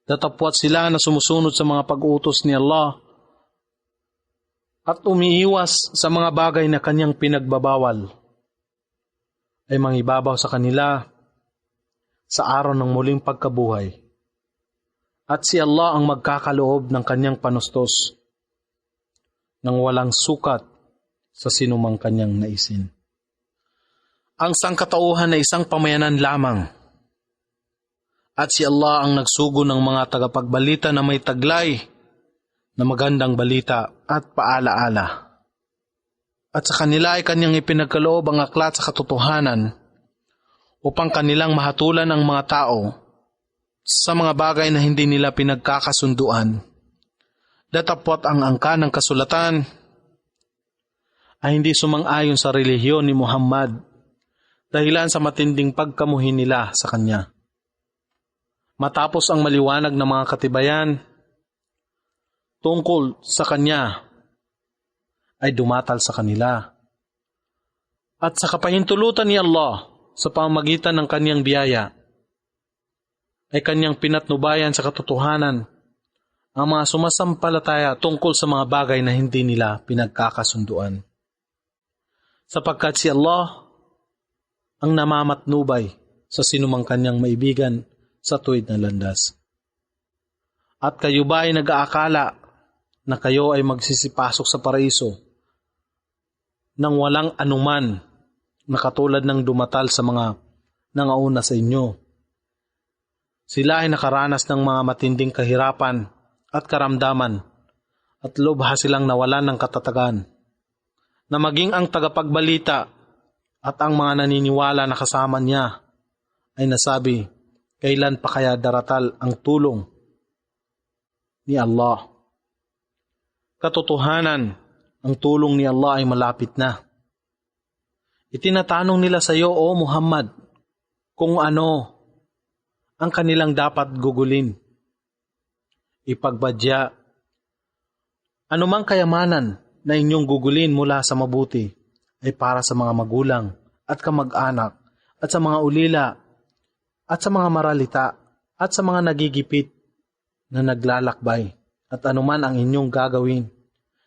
Datapwat sila na sumusunod sa mga pag-utos ni Allah at umiiwas sa mga bagay na kanyang pinagbabawal, ay mangibabaw sa kanila sa araw ng muling pagkabuhay. At si Allah ang magkakaloob ng kanyang panustos nang walang sukat sa sinumang kanyang naisin. Ang sangkatauhan ay isang pamayanan lamang, at si Allah ang nagsugo ng mga tagapagbalita na may taglay na magandang balita at paalaala. At sa kanila ay kanyang ipinagkaloob ang aklat sa katotohanan upang kanilang mahatulan ang mga tao sa mga bagay na hindi nila pinagkakasunduan. Datapwat ang angka ng kasulatan ay hindi sumang-ayon sa relihiyon ni Muhammad dahilan sa matinding pagkamuhin nila sa kanya. Matapos ang maliwanag ng mga katibayan tungkol sa kanya, ay dumatal sa kanila. At sa kapahintulutan ni Allah sa pamamagitan ng kanyang biyaya, ay kanyang pinatnubayan sa katotohanan ang mga sumasampalataya tungkol sa mga bagay na hindi nila pinagkakasunduan. Sapagkat si Allah ang namamatnubay sa sinumang kanyang maibigan sa tuwid na landas. At kayo ba ay nag-aakala na kayo ay magsisipasok sa paraiso nang walang anuman na katulad ng dumatal sa mga nangauna sa inyo? Sila ay nakaranas ng mga matinding kahirapan at karamdaman at lubha silang nawalan ng katatagan, na maging ang tagapagbalita at ang mga naniniwala na kasama niya ay nasabi, kailan pa kaya daratal ang tulong ni Allah? Katotohanan, ang tulong ni Allah ay malapit na. Itinatanong nila sa iyo, O Muhammad, kung ano ang kanilang dapat gugulin. Ipagbadya, anumang kayamanan na inyong gugulin mula sa mabuti ay para sa mga magulang at kamag-anak at sa mga ulila at sa mga maralita at sa mga nagigipit na naglalakbay at anuman ang inyong gagawin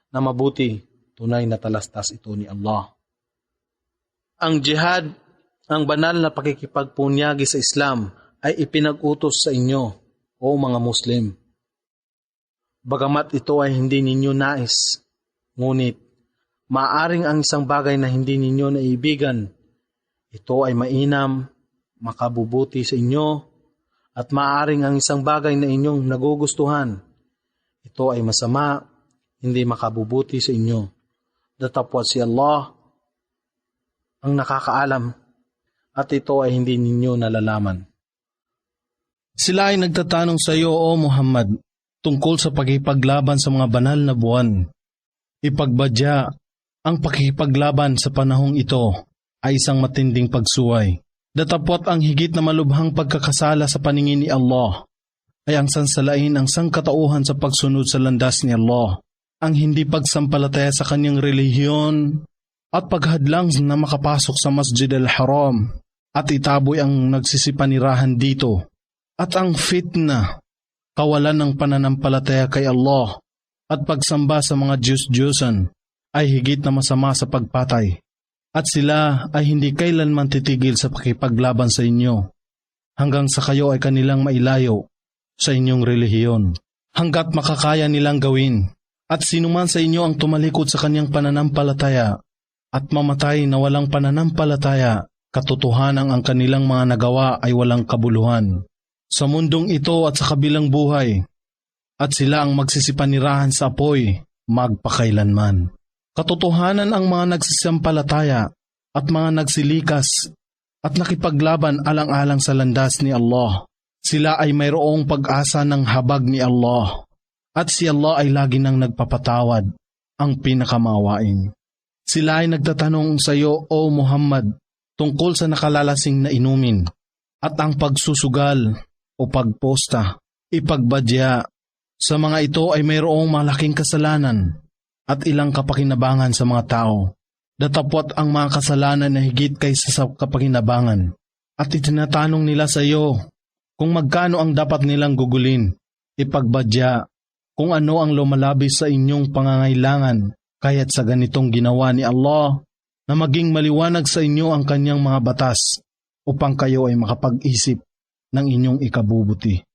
na mabuti, tunay na talastas ito ni Allah. Ang jihad, ang banal na pakikipagpunyagi sa Islam ay ipinag-utos sa inyo, o mga Muslim. Bagamat ito ay hindi ninyo nais, ngunit maaring ang isang bagay na hindi ninyo naibigan, ito ay mainam, makabubuti sa inyo, at maaring ang isang bagay na inyong nagugustuhan, ito ay masama, hindi makabubuti sa inyo. Datapwat si Allah ang nakakaalam, at ito ay hindi ninyo nalalaman. Sila ay nagtatanong sa iyo, O Muhammad, tungkol sa pakikipaglaban sa mga banal na buwan. Ipagbadya, ang pakikipaglaban sa panahong ito ay isang matinding pagsuway. Datapwat ang higit na malubhang pagkakasala sa paningin ni Allah ay ang sansalain ang sangkatauhan sa pagsunod sa landas ni Allah, ang hindi pagsampalataya sa kanyang relihiyon at paghadlang na makapasok sa Masjid al-Haram at itaboy ang nagsisipanirahan dito, at ang fitna, kawalan ng pananampalataya kay Allah at pagsamba sa mga Diyos-Diyosan ay higit na masama sa pagpatay, at sila ay hindi kailanman titigil sa pakipaglaban sa inyo hanggang sa kayo ay kanilang mailayo sa inyong relihiyon, hanggat makakaya nilang gawin. At sinuman sa inyo ang tumalikod sa kanyang pananampalataya at mamatay na walang pananampalataya, katotohanan ang kanilang mga nagawa ay walang kabuluhan sa mundong ito at sa kabilang buhay, at sila ang magsisipanirahan sa apoy magpakailanman. Katotohanan ang mga nagsisampalataya at mga nagsilikas at nakipaglaban alang-alang sa landas ni Allah. Sila ay mayroong pag-asa ng habag ni Allah, at si Allah ay lagi nang nagpapatawad, ang pinakamawain. Sila ay nagtatanong sa iyo, O Muhammad, tungkol sa nakalalasing na inumin at ang pagsusugal o pagposta. Ipagbadya, sa mga ito ay mayroong malaking kasalanan at ilang kapakinabangan sa mga tao. Datapwat ang mga kasalanan na higit kaysa sa kapakinabangan. At itinatanong nila sa iyo kung magkano ang dapat nilang gugulin. Ipagbadya, kung ano ang lumalabis sa inyong pangangailangan, kaya't sa ganitong ginawa ni Allah na maging maliwanag sa inyo ang kanyang mga batas upang kayo ay makapag-isip ng inyong ikabubuti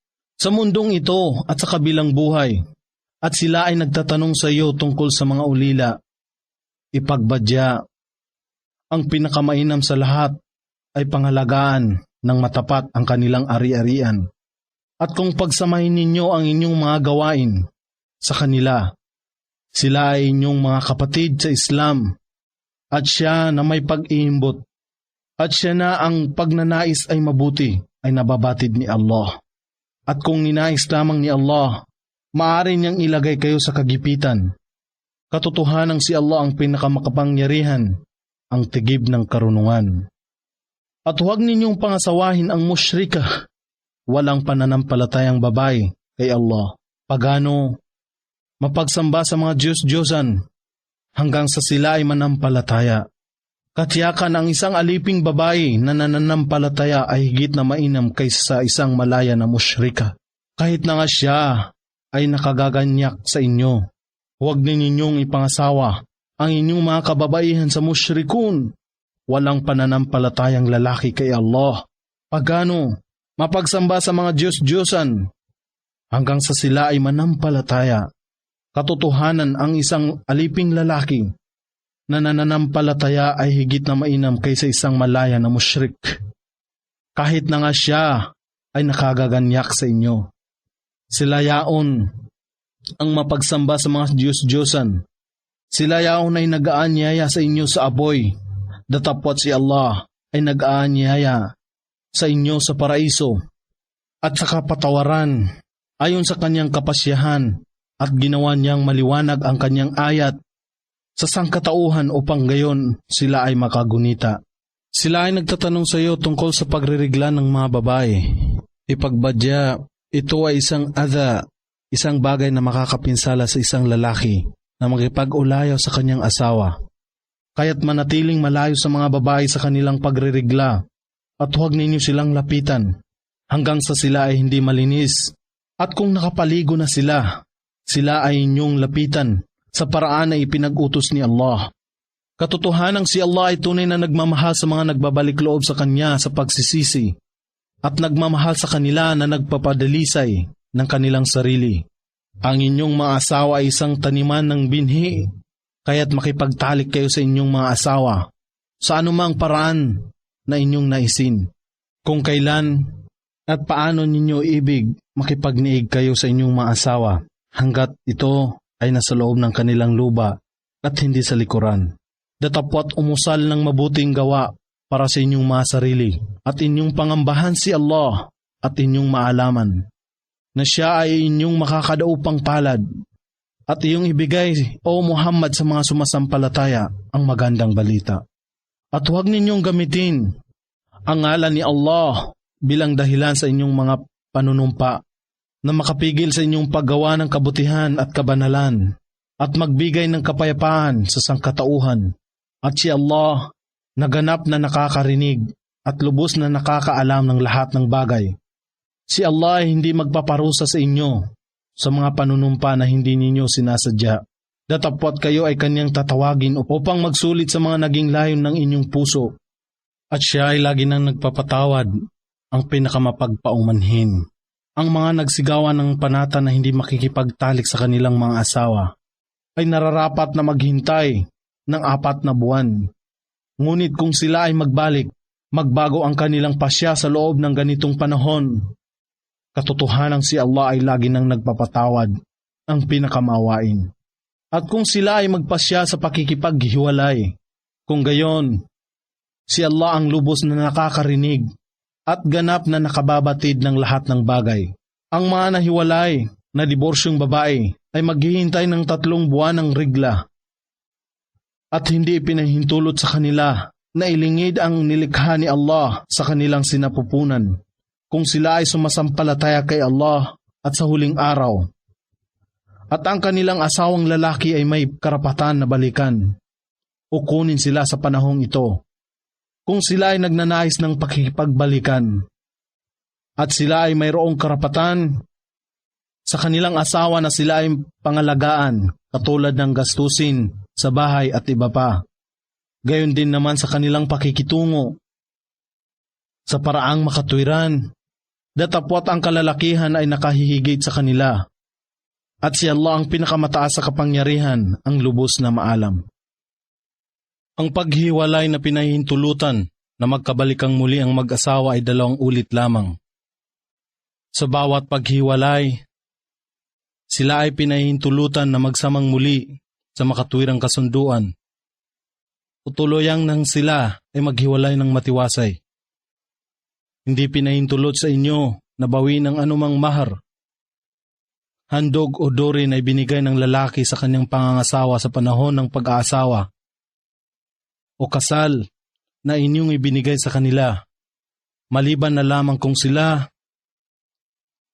sa mundong ito at sa kabilang buhay. At sila ay nagtatanong sa iyo tungkol sa mga ulila. Ipagbadya, ang pinakamainam sa lahat ay pangalagaan ng matapat ang kanilang ari-arian. At kung pagsamahin ninyo ang inyong mga gawain sa kanila, sila ay inyong mga kapatid sa Islam, at siya na may pag-iimbot, at siya na ang pagnanais ay mabuti ay nababatid ni Allah. At kung ninais lamang ni Allah, maaari niyang ilagay kayo sa kagipitan. Katotohanan si Allah ang pinakamakapangyarihan, ang tigib ng karunungan. At huwag ninyong pangasawahin ang musyrika, walang pananampalatayang babae kay Allah, pagano, mapagsamba sa mga Diyos-Diyosan, hanggang sa sila ay manampalataya. Katiyakan ang isang aliping babae na nananampalataya ay higit na mainam kaysa sa isang malaya na musyrika. Kahit na nga siya ay nakagaganyak sa inyo, huwag ninyong ipangasawa ang inyong mga kababaihan sa musyrikun, walang pananampalatayang lalaki kay Allah, pagano, mapagsamba sa mga Diyos-Diyosan, hanggang sa sila ay manampalataya. Katotohanan ang isang aliping lalaki na nananampalataya ay higit na mainam kaysa isang malaya na musyrik. Kahit na nga siya ay nakagaganyak sa inyo. Sila yaon ang mapagsamba sa mga Diyos-Diyosan. Sila yaon ay nag-aanyaya sa inyo sa apoy, datapwat si Allah ay nag-aanyaya sa inyo sa paraiso at sa kapatawaran ayon sa kanyang kapasyahan at ginawa niyang maliwanag ang kanyang ayat sa sangkatauhan upang gayon sila ay makagunita. Sila ay nagtatanong sa iyo tungkol sa pagririgla ng mga babae. Ipagbadya, ito ay isang adha, isang bagay na makakapinsala sa isang lalaki na makipag-ulayaw sa kanyang asawa. Kaya't manatiling malayo sa mga babae sa kanilang pagririgla at huwag ninyo silang lapitan hanggang sa sila ay hindi malinis. At kung nakapaligo na sila, sila ay inyong lapitan sa paraan na ipinag-utos ni Allah. Katotohanang si Allah ay tunay na nagmamahal sa mga nagbabalik loob sa Kanya sa pagsisisi at nagmamahal sa kanila na nagpapadalisay ng kanilang sarili. Ang inyong mga asawa ay isang taniman ng binhi, kaya't makipagtalik kayo sa inyong mga asawa sa anumang paraan na inyong naisin. Kung kailan at paano ninyo ibig makipagniig kayo sa inyong mga asawa hanggat ito ay nasa loob ng kanilang luba at hindi sa likuran. Datapwat umusal ng mabuting gawa para sa inyong mga sarili at inyong pangambahan si Allah at inyong maalaman na siya ay inyong makakadaupang palad at iyong ibigay, O Muhammad, sa mga sumasampalataya ang magandang balita. At huwag ninyong gamitin ang ngalan ni Allah bilang dahilan sa inyong mga panunumpa na makapigil sa inyong paggawa ng kabutihan at kabanalan at magbigay ng kapayapaan sa sangkatauhan. At si Allah, naganap na nakakarinig at lubos na nakakaalam ng lahat ng bagay. Si Allah ay hindi magpaparusa sa inyo sa mga panunumpa na hindi ninyo sinasadya. Datapwat kayo ay kanyang tatawagin upang magsulit sa mga naging layon ng inyong puso. At siya ay lagi nang nagpapatawad, ang pinakamapagpaumanhin. Ang mga nagsigawan ng panata na hindi makikipagtalik sa kanilang mga asawa ay nararapat na maghintay ng 4 na buwan. Ngunit kung sila ay magbalik, magbago ang kanilang pasya sa loob ng ganitong panahon. Katotohanang si Allah ay lagi nang nagpapatawad, ang pinakamawain. At kung sila ay magpasya sa pakikipaghiwalay, kung gayon, si Allah ang lubos na nakakarinig at ganap na nakababatid ng lahat ng bagay. Ang mga nahiwalay na diborsyong babae ay maghihintay ng 3 buwan ng rigla at hindi pinahintulot sa kanila na ilingid ang nilikha ni Allah sa kanilang sinapupunan kung sila ay sumasampalataya kay Allah at sa huling araw. At ang kanilang asawang lalaki ay may karapatan na balikan o kunin sila sa panahong ito kung sila ay nagnanais ng pakikipagbalikan. At sila ay mayroong karapatan sa kanilang asawa na sila ay pangalagaan katulad ng gastusin sa bahay at iba pa. Gayon din naman sa kanilang pakikitungo sa paraang makatwiran. Datapwat ang kalalakihan ay nakahihigit sa kanila. At si Allah ang pinakamataas sa kapangyarihan, ang lubos na maalam. Ang paghiwalay na pinahintulutan na magkabalikang muli ang mag-asawa ay 2 ulit lamang. Sa bawat paghiwalay, sila ay pinahintulutan na magsamang muli sa makatwirang kasunduan. Tutuluyang nang sila ay maghiwalay ng matiwasay. Hindi pinahintulot sa inyo na bawiin ang anumang mahar. Handog o duri na ibinigay ng lalaki sa kanyang pangangasawa sa panahon ng pag-aasawa o kasal na inyong ibinigay sa kanila, maliban na lamang kung sila,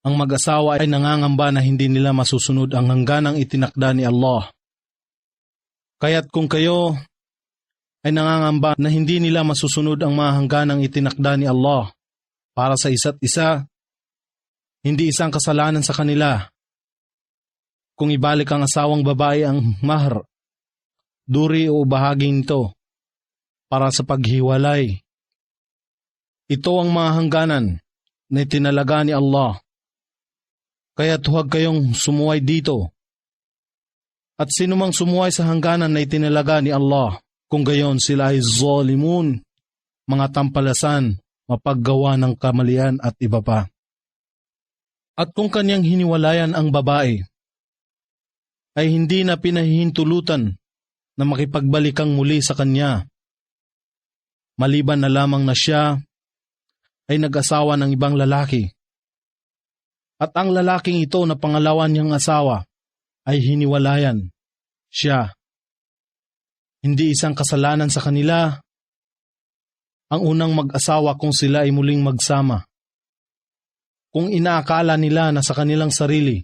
ang mag-asawa ay nangangamba na hindi nila masusunod ang hangganang itinakda ni Allah. Kaya't kung kayo ay nangangamba na hindi nila masusunod ang mga hangganang itinakda ni Allah para sa isa't isa, hindi isang kasalanan sa kanila kung ibalik ang asawang babae ang mahar, duri o bahaging nito para sa paghiwalay. Ito ang mga hangganan na itinalaga ni Allah. Kaya't huwag kayong sumuway dito. At sinumang sumuway sa hangganan na itinalaga ni Allah, kung gayon sila ay zalimun, mga tampalasan, mapaggawa ng kamalian at iba pa. At kung kanyang hiniwalayan ang babae, ay hindi na pinahihintulutan na makipagbalikan muli sa kanya. Maliban na lamang na siya ay nag-asawa ng ibang lalaki. At ang lalaking ito na pangalawan niyang asawa ay hiniwalayan siya. Hindi isang kasalanan sa kanila ang unang mag-asawa kung sila ay muling magsama. Kung inaakala nila na sa kanilang sarili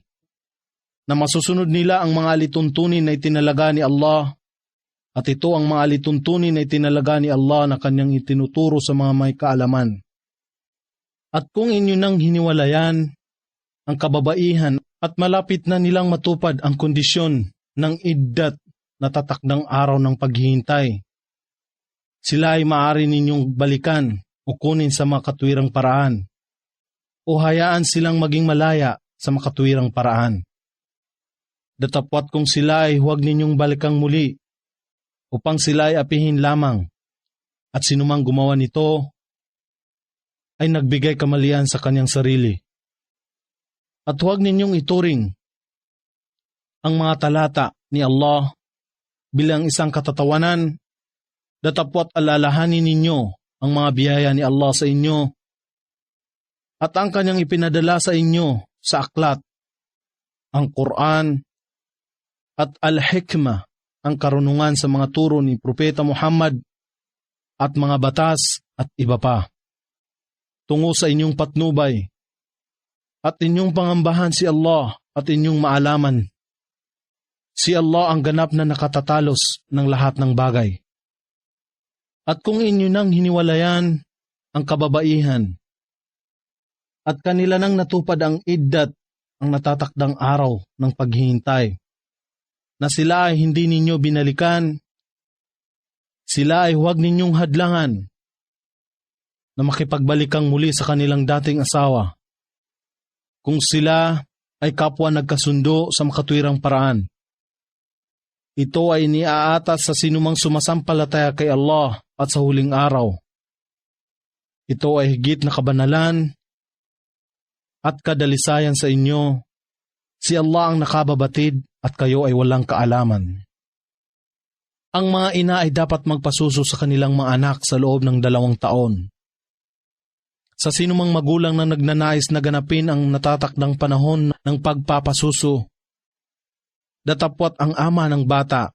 na masusunod nila ang mga alituntunin na itinalaga ni Allah, at ito ang mga alituntunin na itinalaga ni Allah na kanyang itinuturo sa mga may kaalaman. At kung inyo nang hiniwalayan ang kababaihan at malapit na nilang matupad ang kondisyon ng iddat na tatakdang araw ng paghihintay, sila ay maaari ninyong balikan o kunin sa makatwirang paraan, o hayaan silang maging malaya sa makatwirang paraan. Datapwat kung sila ay huwag ninyong balikang muli, upang sila ay apihin lamang, at sinumang gumawa nito ay nagbigay kamalian sa kanyang sarili. At huwag ninyong ituring ang mga talata ni Allah bilang isang katatawanan, datapwat alalahanin ninyo ang mga biyaya ni Allah sa inyo at ang kanyang ipinadala sa inyo sa aklat, ang Quran at al-hikmah, ang karunungan sa mga turo ni Propeta Muhammad at mga batas at iba pa. Tungo sa inyong patnubay at inyong pangambahan si Allah at inyong maalaman. Si Allah ang ganap na nakatatalos ng lahat ng bagay. At kung inyo nang hiniwalayan ang kababaihan at kanila nang natupad ang iddat, ang natatakdang araw ng paghihintay, na sila ay hindi ninyo binalikan, sila ay huwag ninyong hadlangan na makipagbalikan muli sa kanilang dating asawa, kung sila ay kapwa nagkasundo sa makatwirang paraan. Ito ay iniaatas sa sinumang sumasampalataya kay Allah at sa huling araw. Ito ay higit na kabanalan at kadalisayan sa inyo. Si Allah ang nakababatid at kayo ay walang kaalaman. Ang mga ina ay dapat magpasuso sa kanilang mga anak sa loob ng 2 taon. Sa sinumang magulang na nagnanais na ganapin ang natatakdang panahon ng pagpapasuso, datapwat ang ama ng bata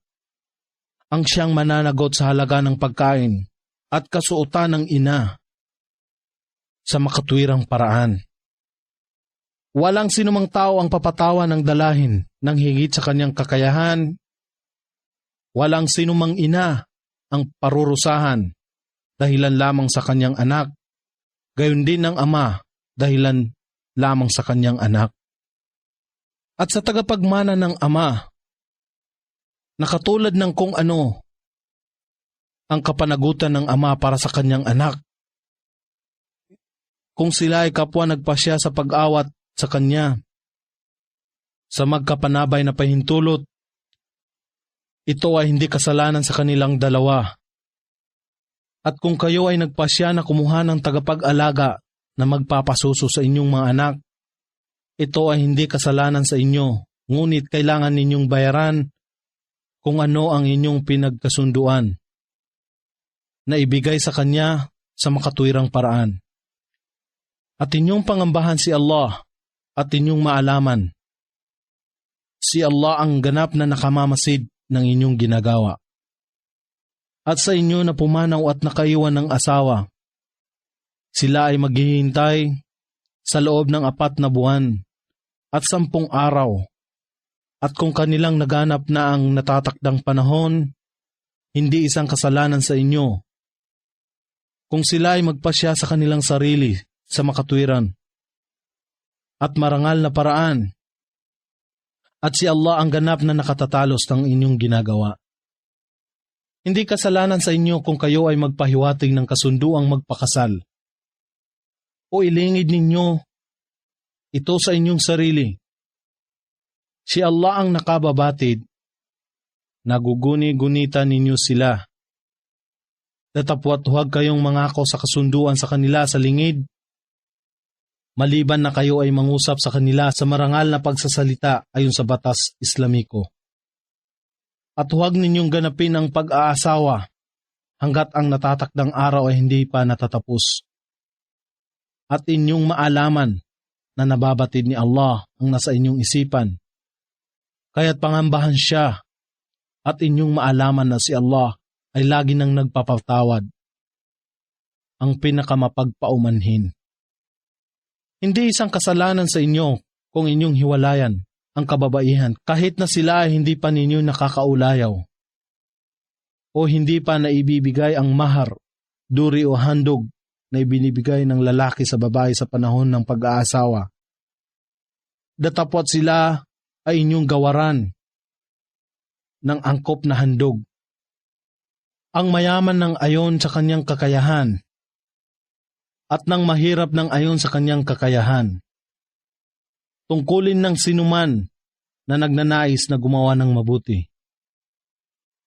ang siyang mananagot sa halaga ng pagkain at kasuotan ng ina sa makatwirang paraan. Walang sinumang tao ang papatawan ng dalahin ng higit sa kanyang kakayahan. Walang sinumang ina ang parurusahan dahilan lamang sa kanyang anak, gayon din ng ama dahilan lamang sa kanyang anak. At sa tagapagmana ng ama, na katulad ng kung ano ang kapanagutan ng ama para sa kanyang anak, kung sila ay kapwa nagpasya sa pag-awat sa kanya, sa magkapanabay na pahintulot, ito ay hindi kasalanan sa kanilang dalawa. At kung kayo ay nagpasya na kumuha ng tagapag-alaga na magpapasuso sa inyong mga anak, ito ay hindi kasalanan sa inyo, ngunit kailangan ninyong bayaran kung ano ang inyong pinagkasunduan na ibigay sa kanya sa makatwirang paraan. At inyong pangambahan si Allah at inyong maalaman. Si Allah ang ganap na nakamamasid ng inyong ginagawa. At sa inyo na pumanaw at nakaiwan ng asawa, sila ay maghihintay sa loob ng 4 na buwan at 10 araw. At kung kanilang naganap na ang natatakdang panahon, hindi isang kasalanan sa inyo. Kung sila ay magpasya sa kanilang sarili sa makatwiran at marangal na paraan, at si Allah ang ganap na nakatatalos ng inyong ginagawa. Hindi kasalanan sa inyo kung kayo ay magpahiwatig ng kasunduang magpakasal. O ilingid ninyo ito sa inyong sarili. Si Allah ang nakababatid, naguguni-gunita ninyo sila. Datapwat huwag kayong mangako sa kasunduan sa kanila sa lingid, maliban na kayo ay mangusap sa kanila sa marangal na pagsasalita ayon sa batas Islamiko. At huwag ninyong ganapin ang pag-aasawa hanggat ang natatakdang araw ay hindi pa natatapos. At inyong maalaman na nababatid ni Allah ang nasa inyong isipan. Kaya't pangambahan siya at inyong maalaman na si Allah ay lagi nang nagpapatawad, ang pinakamapagpaumanhin. Hindi isang kasalanan sa inyo kung inyong hiwalayan ang kababaihan kahit na sila ay hindi pa ninyo nakakaulayaw o hindi pa naibibigay ang mahar, duri o handog na ibinibigay ng lalaki sa babae sa panahon ng pag-aasawa. Datapwat sila ay inyong gawaran ng angkop na handog. Ang mayaman ng ayon sa kanyang kakayahan at ng mahirap ng ayon sa kanyang kakayahan. Tungkulin ng sinuman na nagnanais na gumawa ng mabuti.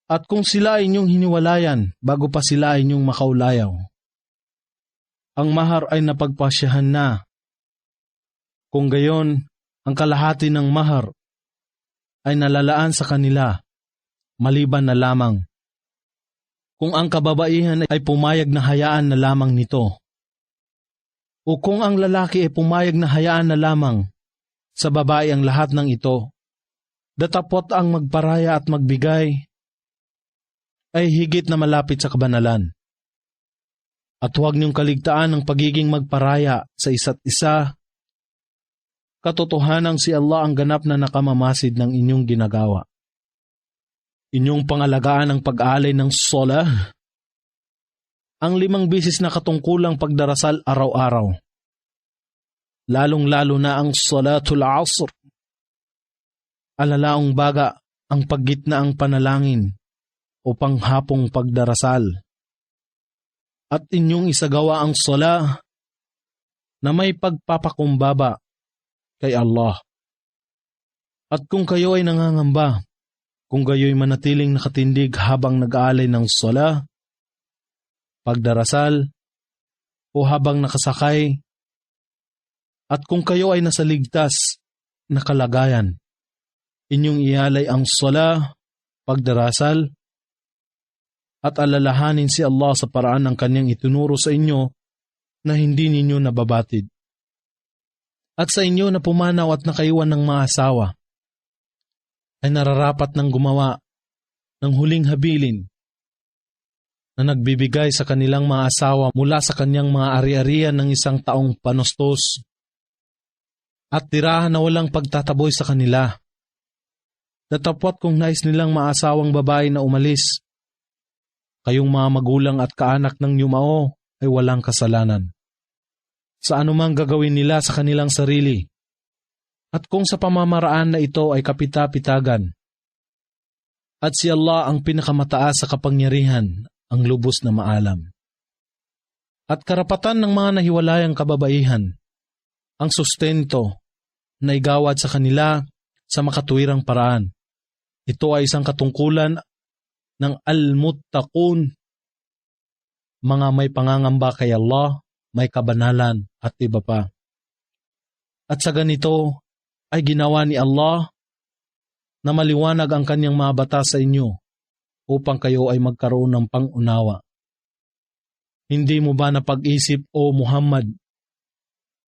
At kung sila ay inyong hiniwalayan bago pa sila ay inyong makaulayaw, ang mahar ay napagpasyahan na. Kung gayon, ang kalahati ng mahar ay nalalaan sa kanila, maliban na lamang kung ang kababaihan ay pumayag na hayaan na lamang nito, o kung ang lalaki ay pumayag na hayaan na lamang sa babae ang lahat ng ito. Datapot ang magparaya at magbigay ay higit na malapit sa kabanalan. At huwag niyong kaligtaan ang pagiging magparaya sa isa't isa. Katotohanan si Allah ang ganap na nakamamasid ng inyong ginagawa. Inyong pangalagaan ang pag-aalay ng salah, ang 5 bisis na katungkulang pagdarasal araw-araw, lalong-lalo na ang salatul asr. Alalaong baga ang paggitnaang panalangin o panghapong pagdarasal. At inyong isagawa ang salah na may pagpapakumbaba kay Allah. At kung kayo ay nangangamba, kung gayo'y manatiling nakatindig habang nag-aalay ng salah, pagdarasal, o habang nakasakay, at kung kayo ay nasa ligtas na kalagayan, inyong ialay ang salah, pagdarasal, at alalahanin si Allah sa paraan ng kanyang itinuro sa inyo na hindi ninyo nababatid. At sa inyo na pumanaw at nakaiwan ng mga asawa, ay nararapat ng gumawa ng huling habilin na nagbibigay sa kanilang mga asawa mula sa kanyang mga ari-arian ng 1 taong panustos at tirahan na walang pagtataboy sa kanila. Datapwat kung nais nilang maasawang babae na umalis, kayong mga magulang at kaanak ng yumao ay walang kasalanan sa anumang gagawin nila sa kanilang sarili. At kung sa pamamaraan na ito ay kapita-pitagan, at si Allah ang pinakamataas sa kapangyarihan, ang lubos na maalam. At karapatan ng mga nahiwalayang kababaihan, ang sustento na igawad sa kanila sa makatuwirang paraan. Ito ay isang katungkulan ng al-muttaqun, mga may pangangamba kay Allah, may kabanalan at iba pa. At sa ganito ay ginawa ni Allah na maliwanag ang kanyang mga batas sa inyo upang kayo ay magkaroon ng pangunawa. Hindi mo ba napag-isip, O Muhammad,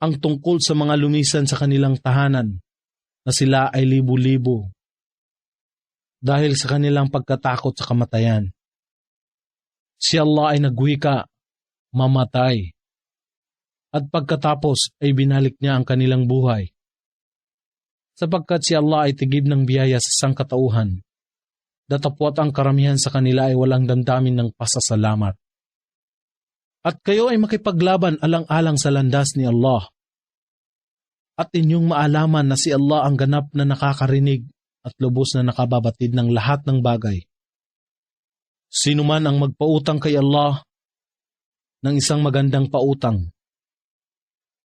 ang tungkol sa mga lumisan sa kanilang tahanan na sila ay libo-libo dahil sa kanilang pagkatakot sa kamatayan? Si Allah ay nagwika, mamatay, at pagkatapos ay binalik niya ang kanilang buhay. Sapagkat si Allah ay tigib ng biyaya sa sangkatauhan, datapwat ang karamihan sa kanila ay walang damdamin ng pasasalamat. At kayo ay makipaglaban alang-alang sa landas ni Allah. At inyong maalaman na si Allah ang ganap na nakakarinig at lubos na nakababatid ng lahat ng bagay. Sino man ang magpautang kay Allah ng isang magandang pautang,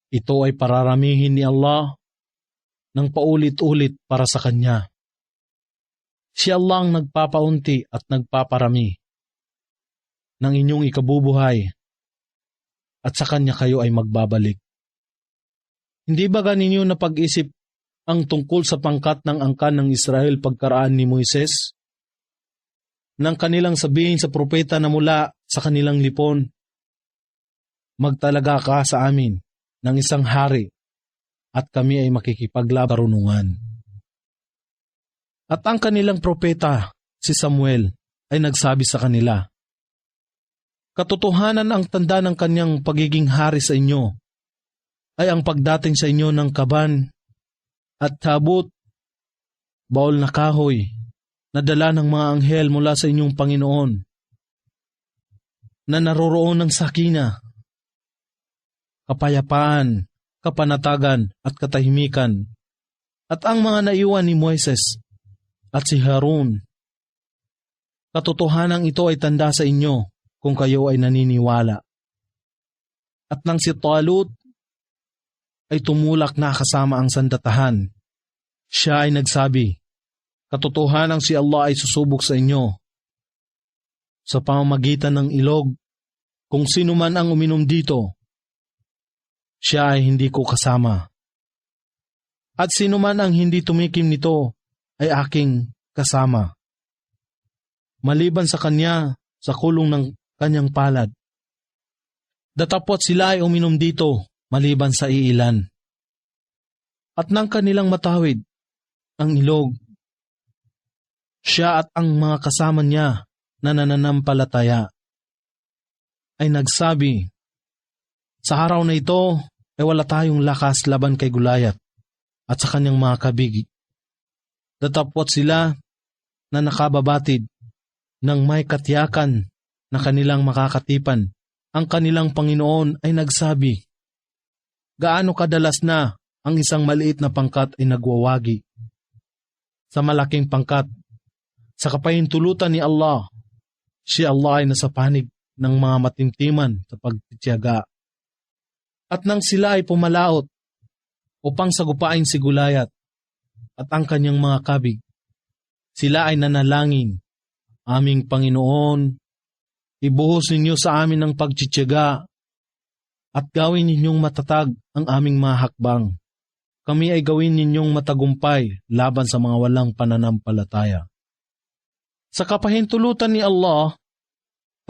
ito ay pararamihin ni Allah ng paulit-ulit para sa kanya. Si Allah ang nagpapaunti at nagpaparami ng inyong ikabubuhay at sa kanya kayo ay magbabalik. Hindi ba ganinyo napag-isip ang tungkol sa pangkat ng angkan ng Israel pagkaraan ni Moises? nang kanilang sabihin sa propeta na mula sa kanilang lipon, "Magtalaga ka sa amin ng isang hari at kami ay makikipaglabarunungan." At ang kanilang propeta, si Samuel, ay nagsabi sa kanila, "Katotohanan ang tanda ng kanyang pagiging hari sa inyo ay ang pagdating sa inyo ng kaban at tabut, baol na kahoy, na dala ng mga anghel mula sa inyong Panginoon, na naroroon ng sakina, kapayapaan, kapanatagan at katahimikan, at ang mga naiwan ni Moises at si Harun. Katotohanan ito ay tanda sa inyo kung kayo ay naniniwala." At nang si Talut ay tumulak na kasama ang sandatahan, siya ay nagsabi, "Katotohanan si Allah ay susubok sa inyo sa pamamagitan ng ilog. Kung sino man ang uminom dito, siya ay hindi ko kasama. At sino man ang hindi tumikim nito ay aking kasama, maliban sa kanya sa kulong ng kanyang palad. Datapwat sila ay uminom dito maliban sa iilan. At nang kanilang matawid ang ilog, siya at ang mga kasama niya na nananampalataya ay nagsabi, "Sa araw na ito ay wala tayong lakas laban kay Gulayat at sa kanyang mga kabigi." Datapwat sila na nakababatid ng may katiyakan na kanilang makakatipan. Ang kanilang Panginoon ay nagsabi, "Gaano kadalas na ang isang maliit na pangkat ay nagwawagi sa malaking pangkat sa kapahintulutan ni Allah. Si Allah ay nasa panig ng mga matintiman sa pagtitiyaga." At nang sila ay pumalaot upang sagupain si Gulayat at ang kanyang mga kabig, sila ay nanalangin, "Aming Panginoon, ibuhos ninyo sa amin ang pagtitiyaga at gawin ninyong matatag ang aming mga hakbang. Kami ay gawin ninyong matagumpay laban sa mga walang pananampalataya." Sa kapahintulutan ni Allah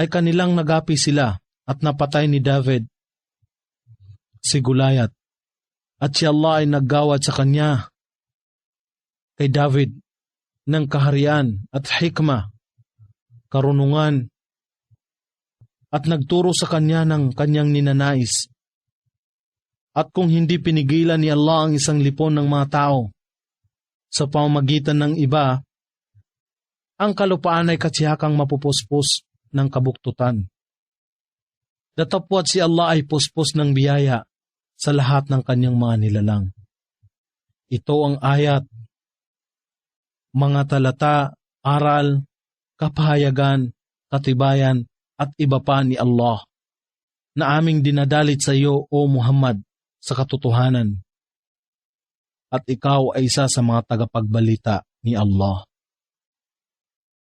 ay kanilang nagapi sila at napatay ni David si Gulayat, at si Allah ay naggawad sa kanya, kay David, ng kaharian at hikma, karunungan, at nagturo sa kanya ng kanyang ninanais. At kung hindi pinigilan ni Allah ang isang lipon ng mga tao sa pamamagitan ng iba, ang kalupaan ay katsihakang mapupuspos ng kabuktutan. Datapwat si Allah ay puspos ng biyaya sa lahat ng kanyang mga nilalang. Ito ang ayat, mga talata, aral, kapahayagan, katibayan at iba pa ni Allah na aming dinadalit sa iyo, O Muhammad, sa katotohanan. At ikaw ay isa sa mga tagapagbalita ni Allah.